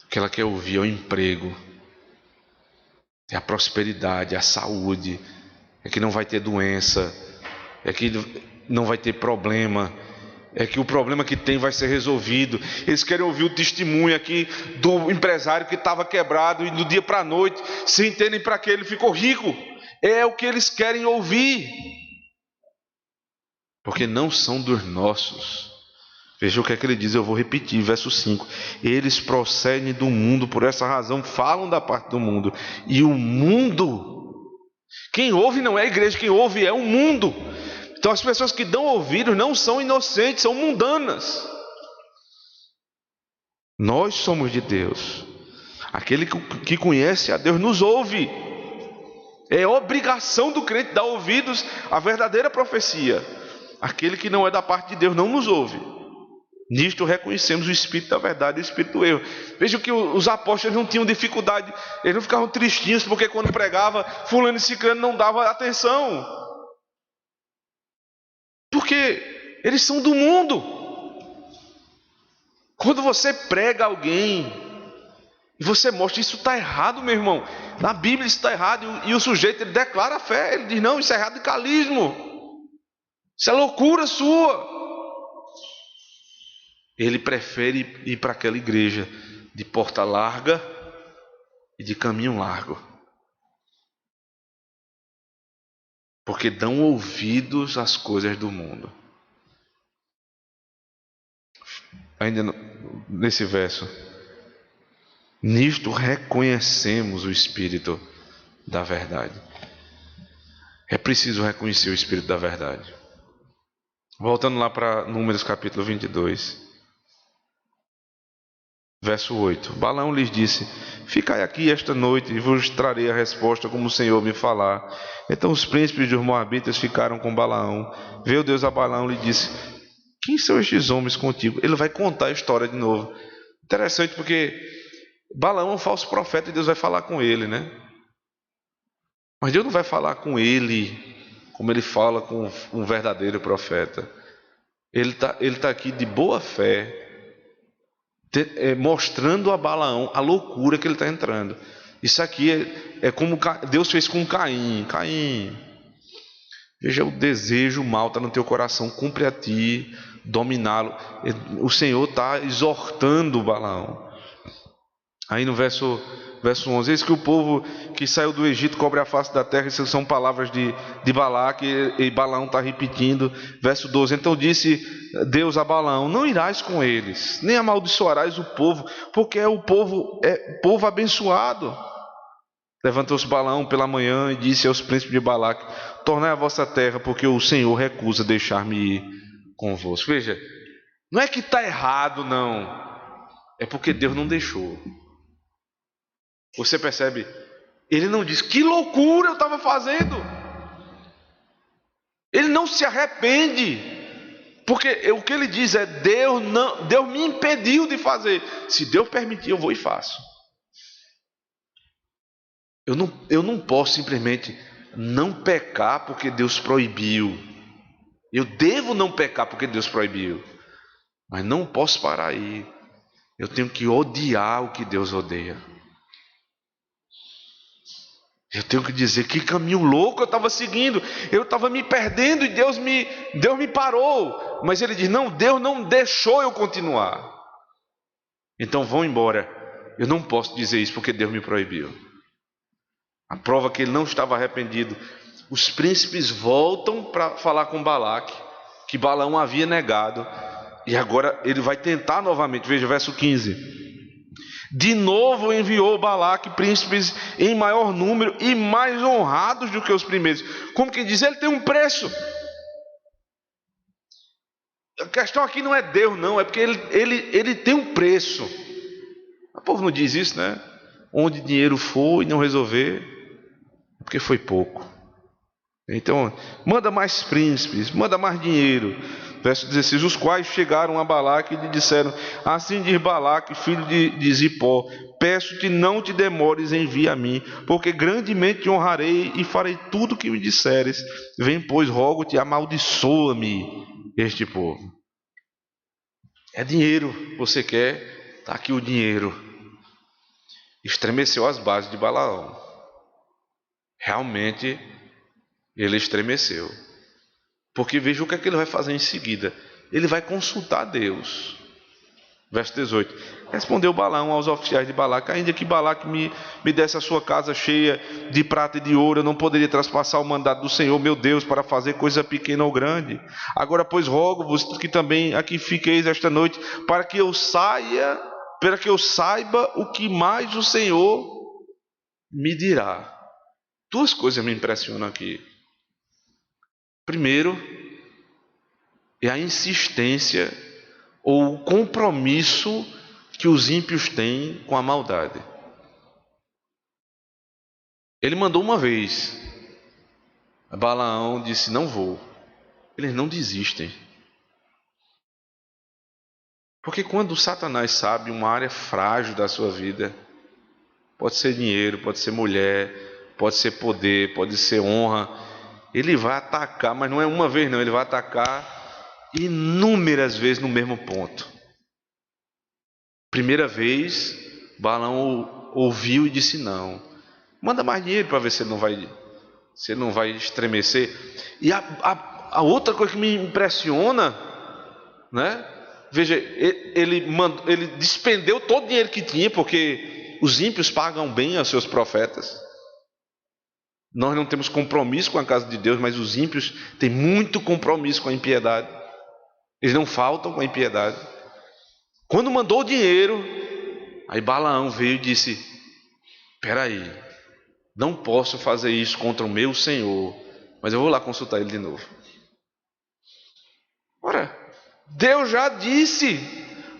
O que ela quer ouvir é o emprego, é a prosperidade, é a saúde, é que não vai ter doença, é que não vai ter problema, é que o problema que tem vai ser resolvido. Eles querem ouvir o testemunho aqui do empresário que estava quebrado e do dia para a noite, sem terem para que ele ficou rico. É o que eles querem ouvir, porque não são dos nossos. Veja o que é que ele diz, eu vou repetir, verso 5. Eles procedem do mundo, por essa razão falam da parte do mundo. E o mundo, quem ouve não é a igreja, quem ouve é o mundo. Então as pessoas que dão ouvidos não são inocentes, são mundanas. Nós somos de Deus. Aquele que conhece a Deus nos ouve. É obrigação do crente dar ouvidos à verdadeira profecia. Aquele que não é da parte de Deus não nos ouve. Nisto reconhecemos o espírito da verdade e o espírito do erro. Veja que os apóstolos não tinham dificuldade, eles não ficavam tristinhos porque quando pregava, fulano e ciclano não dava atenção, porque eles são do mundo. Quando você prega alguém e você mostra: isso está errado, meu irmão, na Bíblia isso está errado, e o sujeito ele declara a fé, ele diz: não, isso é radicalismo, isso é loucura sua. Ele prefere ir para aquela igreja de porta larga e de caminho largo, porque dão ouvidos às coisas do mundo. Ainda nesse verso: nisto reconhecemos o espírito da verdade. É preciso reconhecer o espírito da verdade. Voltando lá para Números capítulo 22. Verso 8. Balaão lhes disse: ficai aqui esta noite e vos trarei a resposta como o Senhor me falar. Então os príncipes dos moabitas ficaram com Balaão. Veio Deus a Balaão e lhe disse: quem são estes homens contigo? Ele vai contar a história de novo. Interessante, porque Balaão é um falso profeta e Deus vai falar com ele, né? Mas Deus não vai falar com ele como ele fala com um verdadeiro profeta. Ele tá aqui de boa fé, mostrando a Balaão a loucura que ele está entrando. Isso aqui é como Deus fez com Caim. Caim, veja, o desejo mal está no teu coração, cumpre a ti dominá-lo. O Senhor está exortando Balaão. Aí no verso 11: eis que o povo que saiu do Egito cobre a face da terra. Essas são palavras de Balaque, e Balaão está repetindo. Verso 12: então disse Deus a Balaão: não irás com eles, nem amaldiçoarás o povo, porque o povo é povo abençoado. Levantou-se Balaão pela manhã e disse aos príncipes de Balaque: tornai a vossa terra, porque o Senhor recusa deixar-me ir convosco. Veja, não é que está errado, não, é porque Deus não deixou. Você percebe? Ele não diz: que loucura eu estava fazendo. Ele não se arrepende, porque o que ele diz é: Deus me impediu de fazer. Se Deus permitir, eu vou e faço. Eu não posso simplesmente não pecar porque Deus proibiu. Eu devo não pecar porque Deus proibiu, mas não posso parar aí. Eu tenho que odiar o que Deus odeia. Eu tenho que dizer: que caminho louco eu estava seguindo. Eu estava me perdendo e Deus me parou. Mas ele diz: não, Deus não deixou eu continuar. Então vão embora. Eu não posso dizer isso porque Deus me proibiu. A prova que ele não estava arrependido Os príncipes voltam para falar com Balaque, que Balaão havia negado, e agora ele vai tentar novamente. Veja, verso 15. De novo enviou Balaque príncipes em maior número e mais honrados do que os primeiros. Como que diz? Ele tem um preço. A questão aqui não é Deus, não, é porque ele tem um preço. O povo não diz isso, né? Onde dinheiro for e não resolver, é porque foi pouco. Então, manda mais príncipes, manda mais dinheiro. Verso 16, os quais chegaram a Balaque e lhe disseram: assim diz Balaque, filho de Zippor, peço-te, não te demores, envia a mim, porque grandemente te honrarei e farei tudo o que me disseres. Vem, pois, rogo-te, amaldiçoa-me este povo. É dinheiro, você quer? Está aqui o dinheiro. Estremeceu as bases de Balaão. Realmente, ele estremeceu. Porque veja o que é que ele vai fazer em seguida. Ele vai consultar Deus. Verso 18. Respondeu Balaão aos oficiais de Balaque: ainda que Balaque me desse a sua casa cheia de prata e de ouro, eu não poderia traspassar o mandado do Senhor meu Deus para fazer coisa pequena ou grande. Agora, pois, rogo-vos que também aqui fiqueis esta noite, para que eu saiba o que mais o Senhor me dirá. Duas coisas me impressionam aqui. Primeiro, é a insistência ou o compromisso que os ímpios têm com a maldade. Ele mandou uma vez. Balaão disse: não vou. Eles não desistem. Porque quando Satanás sabe uma área frágil da sua vida, pode ser dinheiro, pode ser mulher, pode ser poder, pode ser honra, ele vai atacar, mas não é uma vez não, ele vai atacar inúmeras vezes no mesmo ponto. Primeira vez, Balaão ouviu e disse não. Manda mais dinheiro para ver se ele não vai estremecer. E a outra coisa que me impressiona, né? Veja, ele despendeu todo o dinheiro que tinha, porque os ímpios pagam bem aos seus profetas. Nós não temos compromisso com a casa de Deus, mas os ímpios têm muito compromisso com a impiedade. Eles não faltam com a impiedade. Quando mandou o dinheiro, aí Balaão veio e disse: espera aí, não posso fazer isso contra o meu Senhor, mas eu vou lá consultar ele de novo. Ora, Deus já disse: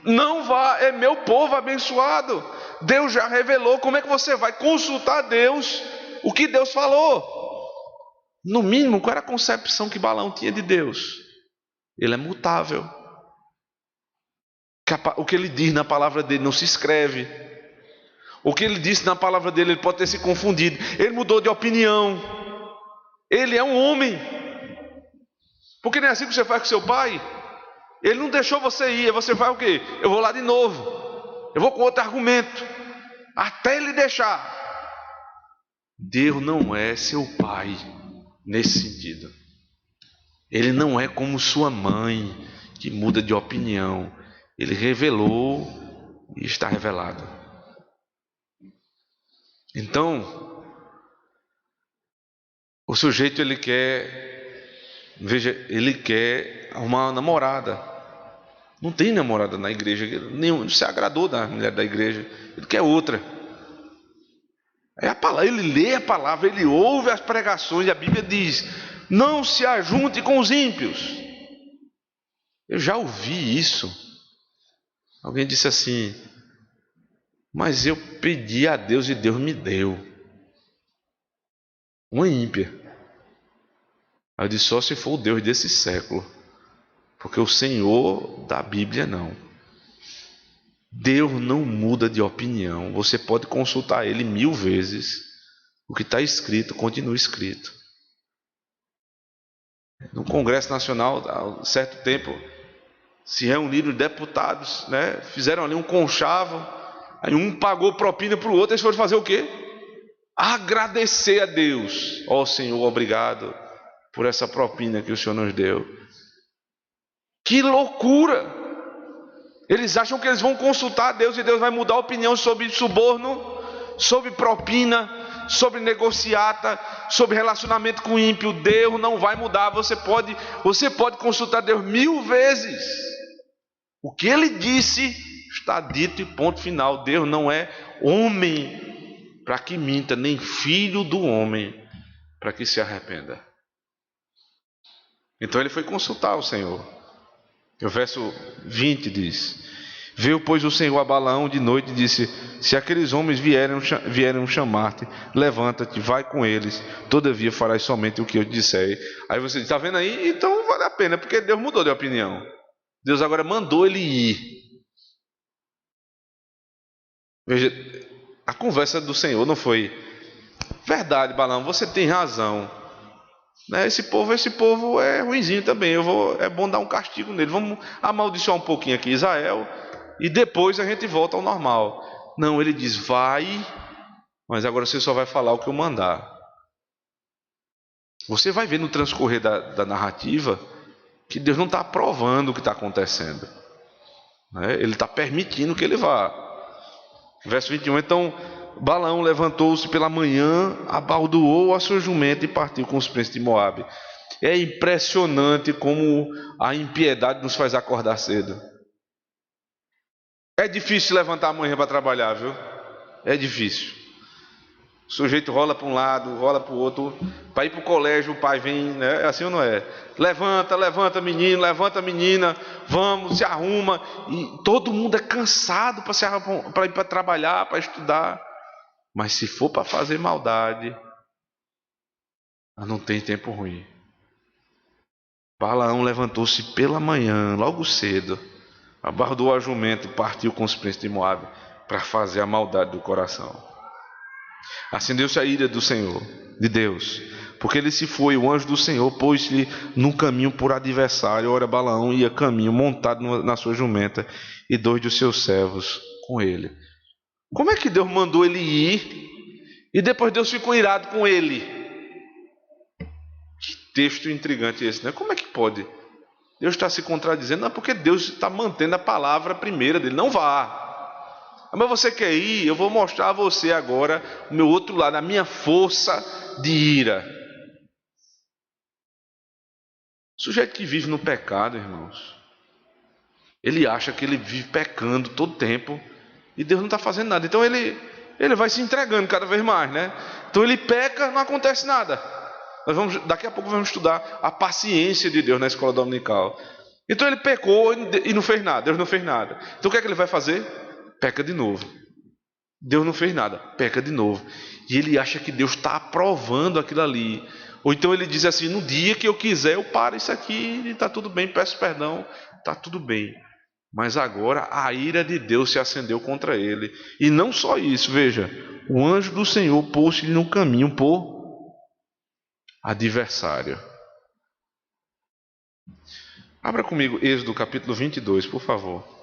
não vá, é meu povo abençoado. Deus já revelou. Como é que você vai consultar Deus? O que Deus falou? No mínimo, qual era a concepção que Balaão tinha de Deus? Ele é mutável. O que ele diz na palavra dele não se escreve. O que ele disse na palavra dele, ele pode ter se confundido. Ele mudou de opinião. Ele é um homem. Porque não é assim que você faz com seu pai? Ele não deixou você ir. Você faz o quê? Eu vou lá de novo. Eu vou com outro argumento. Até ele deixar. Deus não é seu pai nesse sentido. Ele não é como sua mãe, que muda de opinião. Ele revelou e está revelado. Então, o sujeito ele quer uma namorada. Não tem namorada na igreja, não se agradou da mulher da igreja, ele quer outra. É a palavra, ele lê a palavra, ele ouve as pregações, e a Bíblia diz: não se ajunte com os ímpios. Eu já ouvi isso. Alguém disse assim: mas eu pedi a Deus e Deus me deu. Uma ímpia. Aí eu disse: só se for o Deus desse século, porque o Senhor da Bíblia não. Deus não muda de opinião. Você pode consultar Ele 1000 vezes. O que está escrito, continua escrito. No Congresso Nacional, há um certo tempo, se reuniram deputados, né? Fizeram ali um conchavo. Aí um pagou propina para o outro. Eles foram fazer o quê? Agradecer a Deus. Ó Senhor, obrigado por essa propina que o Senhor nos deu. Que loucura! Eles acham que eles vão consultar a Deus e Deus vai mudar a opinião sobre suborno, sobre propina. sobre negociata, sobre relacionamento com o ímpio. Deus não vai mudar. Você pode consultar Deus 1000 vezes. O que Ele disse está dito e ponto final. Deus não é homem para que minta, nem filho do homem para que se arrependa. Então ele foi consultar o Senhor. O verso 20 diz: veio, pois, o Senhor a Balaão de noite e disse: se aqueles homens vierem chamar-te, levanta-te, vai com eles, todavia farás somente o que eu te disser. Aí você diz: está vendo aí? Então vale a pena, porque Deus mudou de opinião. Deus agora mandou ele ir. Veja, a conversa do Senhor não foi: verdade, Balaão, você tem razão. Esse povo é ruinzinho também. É bom dar um castigo nele. Vamos amaldiçoar um pouquinho aqui Israel e depois a gente volta ao normal. Não, ele diz: vai, mas agora você só vai falar o que eu mandar. Você vai ver no transcorrer da narrativa que Deus não está aprovando o que está acontecendo. Ele está permitindo que ele vá. Verso 21, então Balaão levantou-se pela manhã, abaldoou a sua jumenta e partiu com os príncipes de Moabe. É impressionante como a impiedade nos faz acordar cedo. É difícil levantar amanhã para trabalhar, viu? É difícil. O sujeito rola para um lado, rola para o outro. Para ir para o colégio, o pai vem, né? É assim ou não é? Levanta menino, levanta menina, vamos, se arruma. E todo mundo é cansado para ir para trabalhar, para estudar. Mas se for para fazer maldade, não tem tempo ruim. Balaão levantou-se pela manhã, logo cedo, abordou a jumenta e partiu com os príncipes de Moabe para fazer a maldade do coração. Acendeu-se a ira do Senhor, de Deus, porque ele se foi. O anjo do Senhor pôs-lhe no caminho por adversário. Ora, Balaão ia caminho montado na sua jumenta e 2 dos seus servos com ele. Como é que Deus mandou ele ir e depois Deus ficou irado com ele? Que texto intrigante esse, né? Como é que pode? Deus está se contradizendo. Não, porque Deus está mantendo a palavra primeira dele. Não vá. Mas você quer ir? Eu vou mostrar a você agora o meu outro lado, a minha força de ira. O sujeito que vive no pecado, irmãos, ele acha que ele vive pecando todo tempo e Deus não está fazendo nada. Então ele vai se entregando cada vez mais, né? Então ele peca, não acontece nada. Daqui a pouco vamos estudar a paciência de Deus na escola dominical. Então ele pecou e não fez nada. Deus não fez nada. Então o que é que ele vai fazer? Peca de novo. Deus não fez nada, peca de novo. E ele acha que Deus está aprovando aquilo ali. Ou então ele diz assim: no dia que eu quiser eu paro isso aqui e está tudo bem, peço perdão, está tudo bem. Mas agora a ira de Deus se acendeu contra ele. E não só isso, veja, o anjo do Senhor pôs-lhe no caminho por adversário. Abra comigo Êxodo capítulo 22, por favor.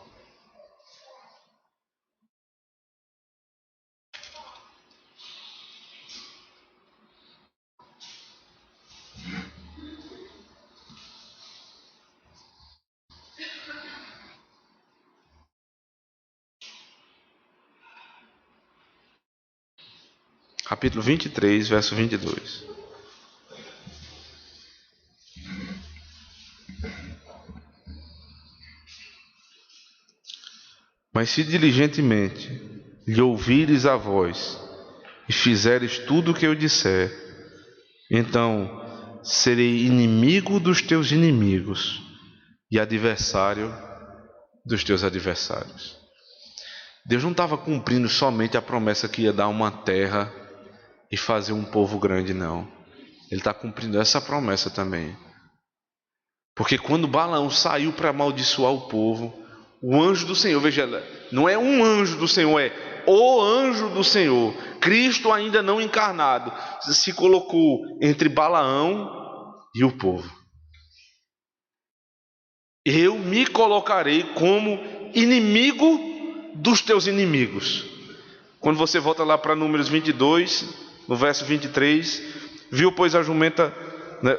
Capítulo 23, verso 22. Mas se diligentemente lhe ouvires a voz e fizeres tudo o que eu disser, então serei inimigo dos teus inimigos e adversário dos teus adversários. Deus não estava cumprindo somente a promessa que ia dar uma terra e fazer um povo grande, não. Ele está cumprindo essa promessa também. Porque quando Balaão saiu para amaldiçoar o povo, o anjo do Senhor, veja, não é um anjo do Senhor, é o anjo do Senhor, Cristo ainda não encarnado, se colocou entre Balaão e o povo. Eu me colocarei como inimigo dos teus inimigos. Quando você volta lá para Números 22, no verso 23, viu, pois, a jumenta,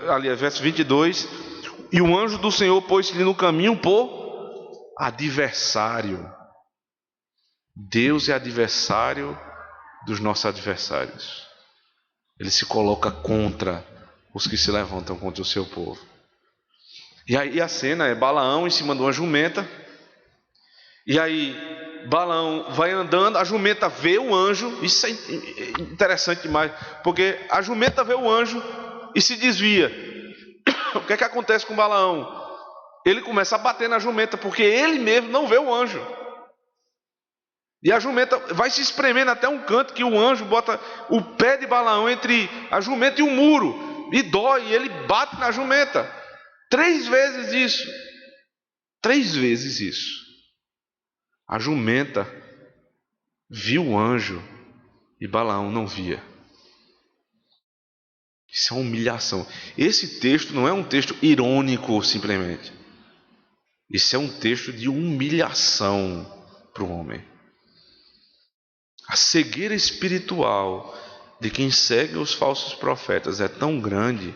aliás, verso 22, e o anjo do Senhor pôs-lhe no caminho por adversário. Deus é adversário dos nossos adversários. Ele se coloca contra os que se levantam contra o seu povo. E aí a cena é Balaão em cima de uma jumenta. E aí Balaão vai andando, a jumenta vê o anjo. Isso é interessante demais, porque a jumenta vê o anjo e se desvia. O que é que acontece com Balaão? Ele começa a bater na jumenta, porque ele mesmo não vê o anjo. E a jumenta vai se espremendo até um canto que o anjo bota o pé de Balaão entre a jumenta e o muro. E dói, e ele bate na jumenta. 3 vezes isso. 3 vezes isso. A jumenta viu o anjo e Balaão não via. Isso é uma humilhação. Esse texto não é um texto irônico simplesmente. Isso é um texto de humilhação para o homem. A cegueira espiritual de quem segue os falsos profetas é tão grande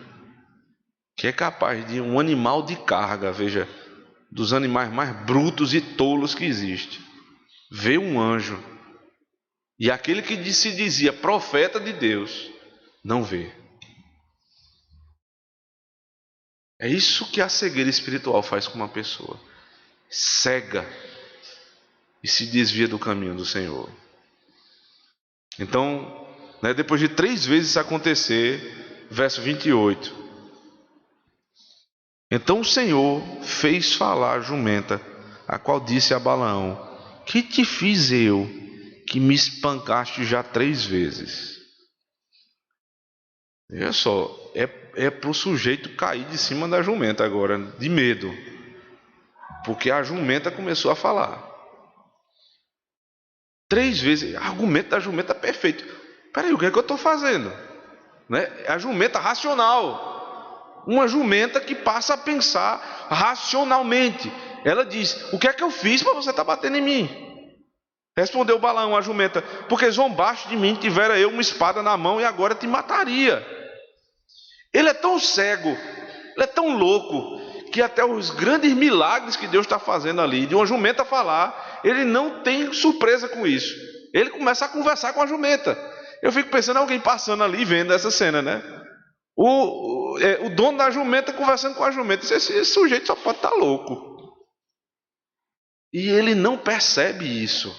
que é capaz de um animal de carga, veja, dos animais mais brutos e tolos que existe, ver um anjo e aquele que se dizia profeta de Deus não vê. É isso que a cegueira espiritual faz com uma pessoa. Cega e se desvia do caminho do Senhor. Então, depois de 3 vezes isso acontecer, verso 28. Então o Senhor fez falar a jumenta, a qual disse a Balaão: que te fiz eu, que me espancaste já 3 vezes? Olha só, é para o sujeito cair de cima da jumenta agora, de medo. Porque a jumenta começou a falar. 3 vezes, o argumento da jumenta é perfeito. Peraí, o que é que eu estou fazendo? É a jumenta racional. Uma jumenta que passa a pensar racionalmente. Ela diz: o que é que eu fiz para você estar batendo em mim? Respondeu Balaão a jumenta: porque zombaste de mim, tivera eu uma espada na mão e agora te mataria. Ele é tão cego, ele é tão louco, que até os grandes milagres que Deus está fazendo ali, de uma jumenta falar, ele não tem surpresa com isso. Ele começa a conversar com a jumenta. Eu fico pensando alguém passando ali vendo essa cena, né? O dono da jumenta conversando com a jumenta. Esse sujeito só pode estar louco. E ele não percebe isso.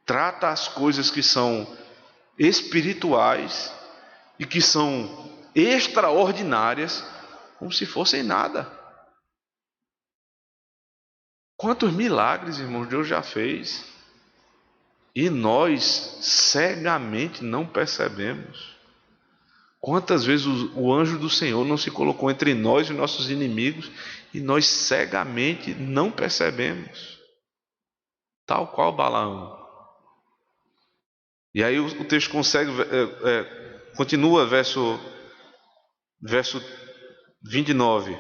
Trata as coisas que são espirituais e que são extraordinárias como se fossem nada. Quantos milagres, irmãos, Deus já fez e nós cegamente não percebemos. Quantas vezes o anjo do Senhor não se colocou entre nós e nossos inimigos e nós cegamente não percebemos, tal qual Balaão. E aí o texto continua, verso 29.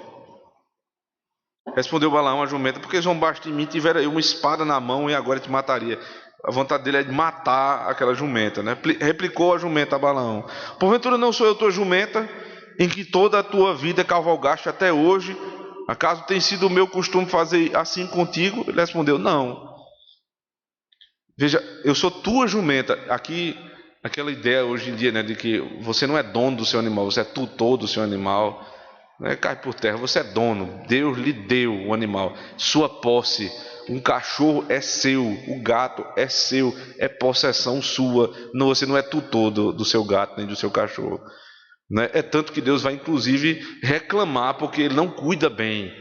Respondeu Balaão a jumenta: porque zombaste de mim, tivera eu uma espada na mão e agora te mataria. A vontade dele é de matar aquela jumenta, né? Replicou a jumenta a Balaão: porventura não sou eu tua jumenta, em que toda a tua vida cavalgaste até hoje? Acaso tem sido o meu costume fazer assim contigo? Ele respondeu: não. Veja, eu sou tua jumenta. Aqui, aquela ideia hoje em dia, né, de que você não é dono do seu animal, você é tutor do seu animal, né, cai por terra. Você é dono, Deus lhe deu o animal, sua posse. Um cachorro é seu, o gato é seu, é possessão sua. Não, você não é tutor do seu gato nem do seu cachorro, né? É tanto que Deus vai inclusive reclamar porque ele não cuida bem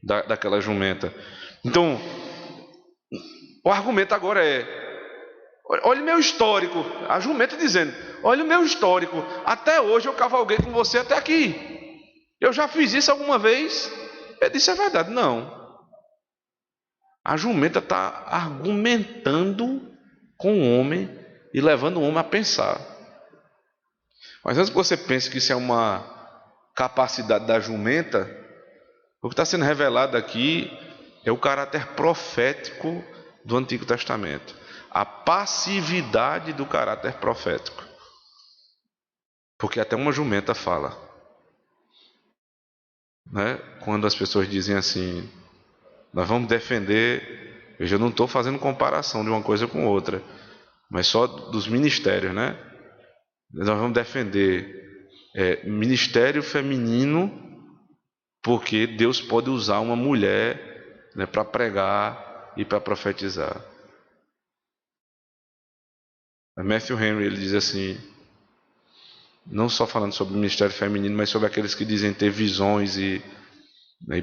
daquela jumenta. Então, o argumento agora olha o meu histórico. A jumenta dizendo: olha o meu histórico, até hoje eu cavalguei com você até aqui. Eu já fiz isso alguma vez? Ele disse: é verdade. Não. A jumenta está argumentando com o homem e levando o homem a pensar. Mas antes que você pense que isso é uma capacidade da jumenta, o que está sendo revelado aqui é o caráter profético do Antigo Testamento. A passividade do caráter profético. Porque até uma jumenta fala, né? Quando as pessoas dizem assim: nós vamos defender. Veja, eu não estou fazendo comparação de uma coisa com outra, mas só dos ministérios, né? Nós vamos defender ministério feminino, porque Deus pode usar uma mulher, né, para pregar e para profetizar. Matthew Henry, ele diz assim, não só falando sobre o ministério feminino, mas sobre aqueles que dizem ter visões e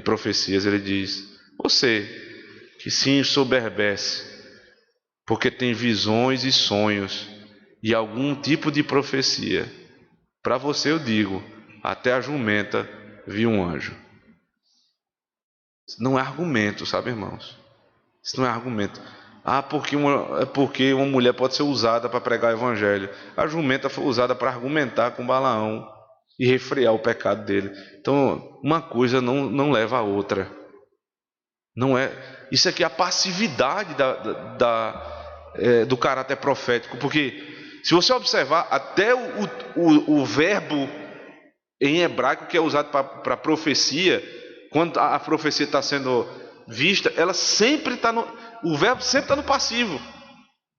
profecias, ele diz: você que se ensoberbece porque tem visões e sonhos e algum tipo de profecia, para você eu digo, até a jumenta viu um anjo. Isso não é argumento, sabe, irmãos? Isso não é argumento. Porque uma mulher pode ser usada para pregar o evangelho. A jumenta foi usada para argumentar com Balaão e refrear o pecado dele. Então, uma coisa não leva a outra. Não é. Isso aqui é a passividade do caráter profético. Porque, se você observar, até o verbo em hebraico que é usado para profecia, quando a profecia está sendo vista, ela sempre está o verbo sempre está no passivo.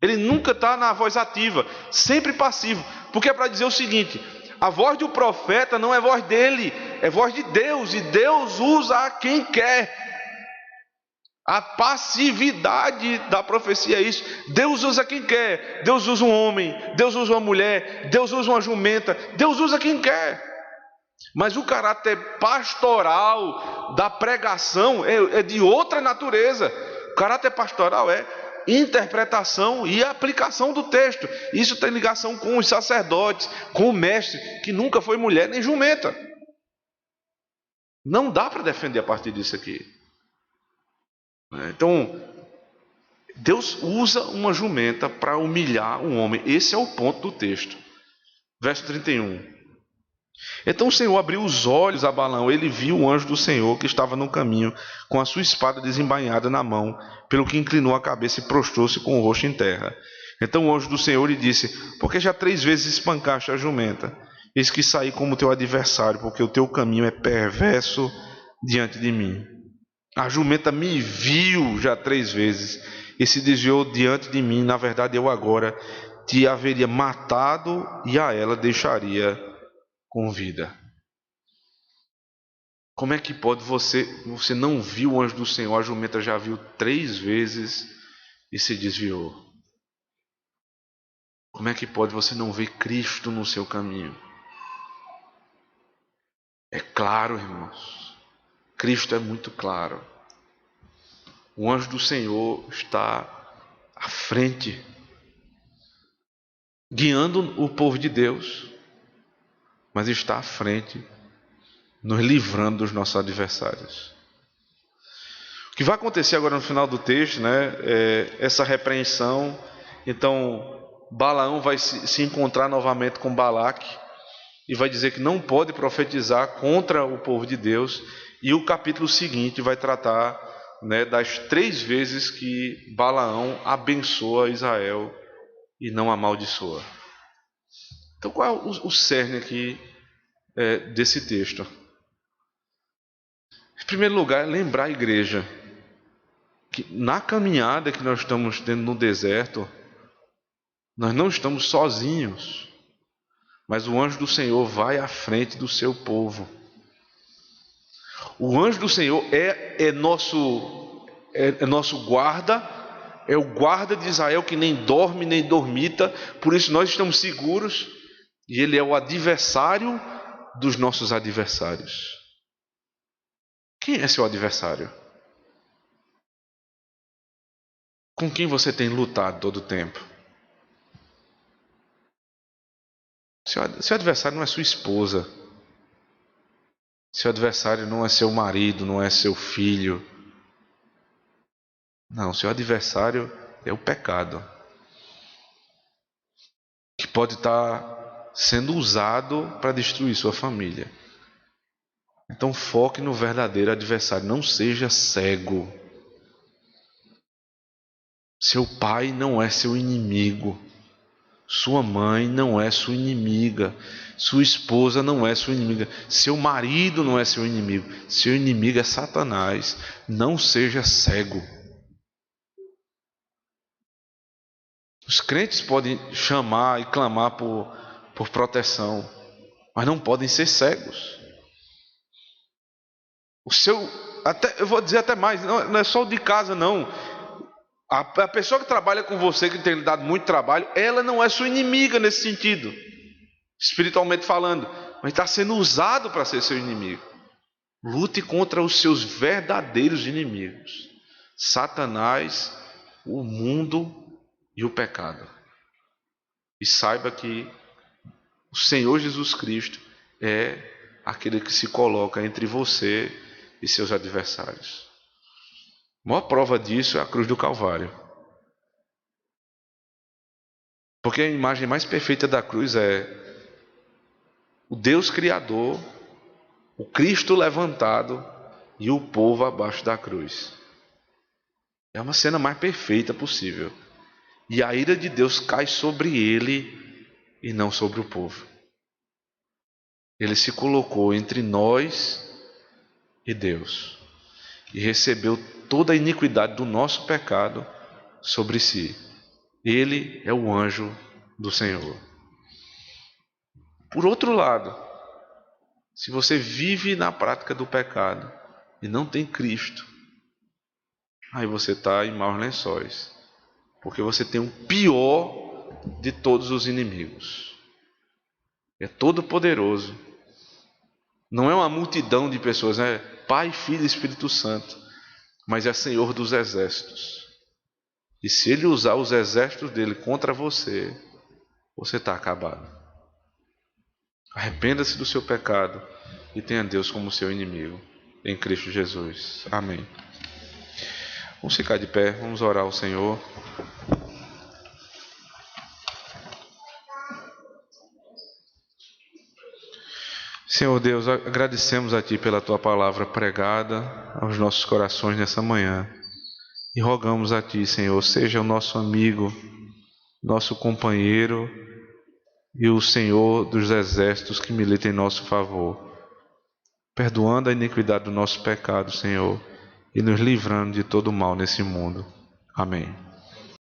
Ele nunca está na voz ativa, sempre passivo. Porque é para dizer o seguinte: a voz do profeta não é voz dele, é voz de Deus, e Deus usa a quem quer. A passividade da profecia é isso. Deus usa quem quer. Deus usa um homem, Deus usa uma mulher, Deus usa uma jumenta, Deus usa quem quer. Mas o caráter pastoral da pregação é de outra natureza. O caráter pastoral é interpretação e aplicação do texto. Isso tem ligação com os sacerdotes, com o mestre, que nunca foi mulher nem jumenta. Não dá para defender a partir disso aqui. Então, Deus usa uma jumenta para humilhar um homem. Esse é o ponto do texto. Verso 31. Então o Senhor abriu os olhos a Balaão. Ele viu o anjo do Senhor que estava no caminho, com a sua espada desembainhada na mão, pelo que inclinou a cabeça e prostrou-se com o rosto em terra. Então o anjo do Senhor lhe disse: porque já 3 vezes espancaste a jumenta? Eis que saí como teu adversário, porque o teu caminho é perverso diante de mim. A jumenta me viu já 3 vezes e se desviou diante de mim. Na verdade, eu agora te haveria matado e a ela deixaria com vida. Como é que pode você não viu o anjo do Senhor? A jumenta já viu 3 vezes e se desviou. Como é que pode você não ver Cristo no seu caminho? É claro, irmãos. Cristo é muito claro. O anjo do Senhor está à frente, guiando o povo de Deus, mas está à frente, nos livrando dos nossos adversários. O que vai acontecer agora no final do texto, né, é essa repreensão. Então, Balaão vai se encontrar novamente com Balaque e vai dizer que não pode profetizar contra o povo de Deus. E o capítulo seguinte vai tratar, né, das 3 vezes que Balaão abençoa Israel e não amaldiçoa. Então, qual é o cerne aqui desse texto? Em primeiro lugar, lembrar a igreja que na caminhada que nós estamos tendo no deserto, nós não estamos sozinhos, mas o anjo do Senhor vai à frente do seu povo. O anjo do Senhor é nosso guarda, é o guarda de Israel que nem dorme nem dormita, por isso nós estamos seguros, e ele é o adversário dos nossos adversários. Quem é seu adversário? Com quem você tem lutado todo o tempo? Seu adversário não é sua esposa. Seu adversário não é seu marido, não é seu filho. Não, seu adversário é o pecado, que pode estar sendo usado para destruir sua família. Então foque no verdadeiro adversário, não seja cego. Seu pai não é seu inimigo, sua mãe não é sua inimiga, sua esposa não é sua inimiga, seu marido não é seu inimigo, seu inimigo é Satanás. Não seja cego. Os crentes podem chamar e clamar por por proteção, mas não podem ser cegos. Eu vou dizer até mais, não é só o de casa, não. A pessoa que trabalha com você, que tem lhe dado muito trabalho, ela não é sua inimiga nesse sentido, espiritualmente falando, mas está sendo usado para ser seu inimigo. Lute contra os seus verdadeiros inimigos: Satanás, o mundo e o pecado. E saiba que o Senhor Jesus Cristo é aquele que se coloca entre você e seus adversários. A maior prova disso é a cruz do Calvário. Porque a imagem mais perfeita da cruz é o Deus Criador, o Cristo levantado e o povo abaixo da cruz. É uma cena mais perfeita possível. E a ira de Deus cai sobre ele e não sobre o povo. Ele se colocou entre nós e Deus e recebeu toda a iniquidade do nosso pecado sobre si. Ele é o anjo do Senhor. Por outro lado, se você vive na prática do pecado e não tem Cristo, aí você está em maus lençóis, porque você tem o pior de todos os inimigos. É todo poderoso. Não é uma multidão de pessoas, é Pai, Filho e Espírito Santo, mas é Senhor dos exércitos. E se Ele usar os exércitos dele contra você, você está acabado. Arrependa-se do seu pecado e tenha Deus como seu inimigo, em Cristo Jesus. Amém. Vamos ficar de pé, vamos orar ao Senhor. Senhor Deus, agradecemos a Ti pela Tua palavra pregada aos nossos corações nessa manhã. E rogamos a Ti, Senhor, seja o nosso amigo, nosso companheiro e o Senhor dos exércitos que milita em nosso favor, perdoando a iniquidade do nosso pecado, Senhor, e nos livrando de todo mal nesse mundo. Amém.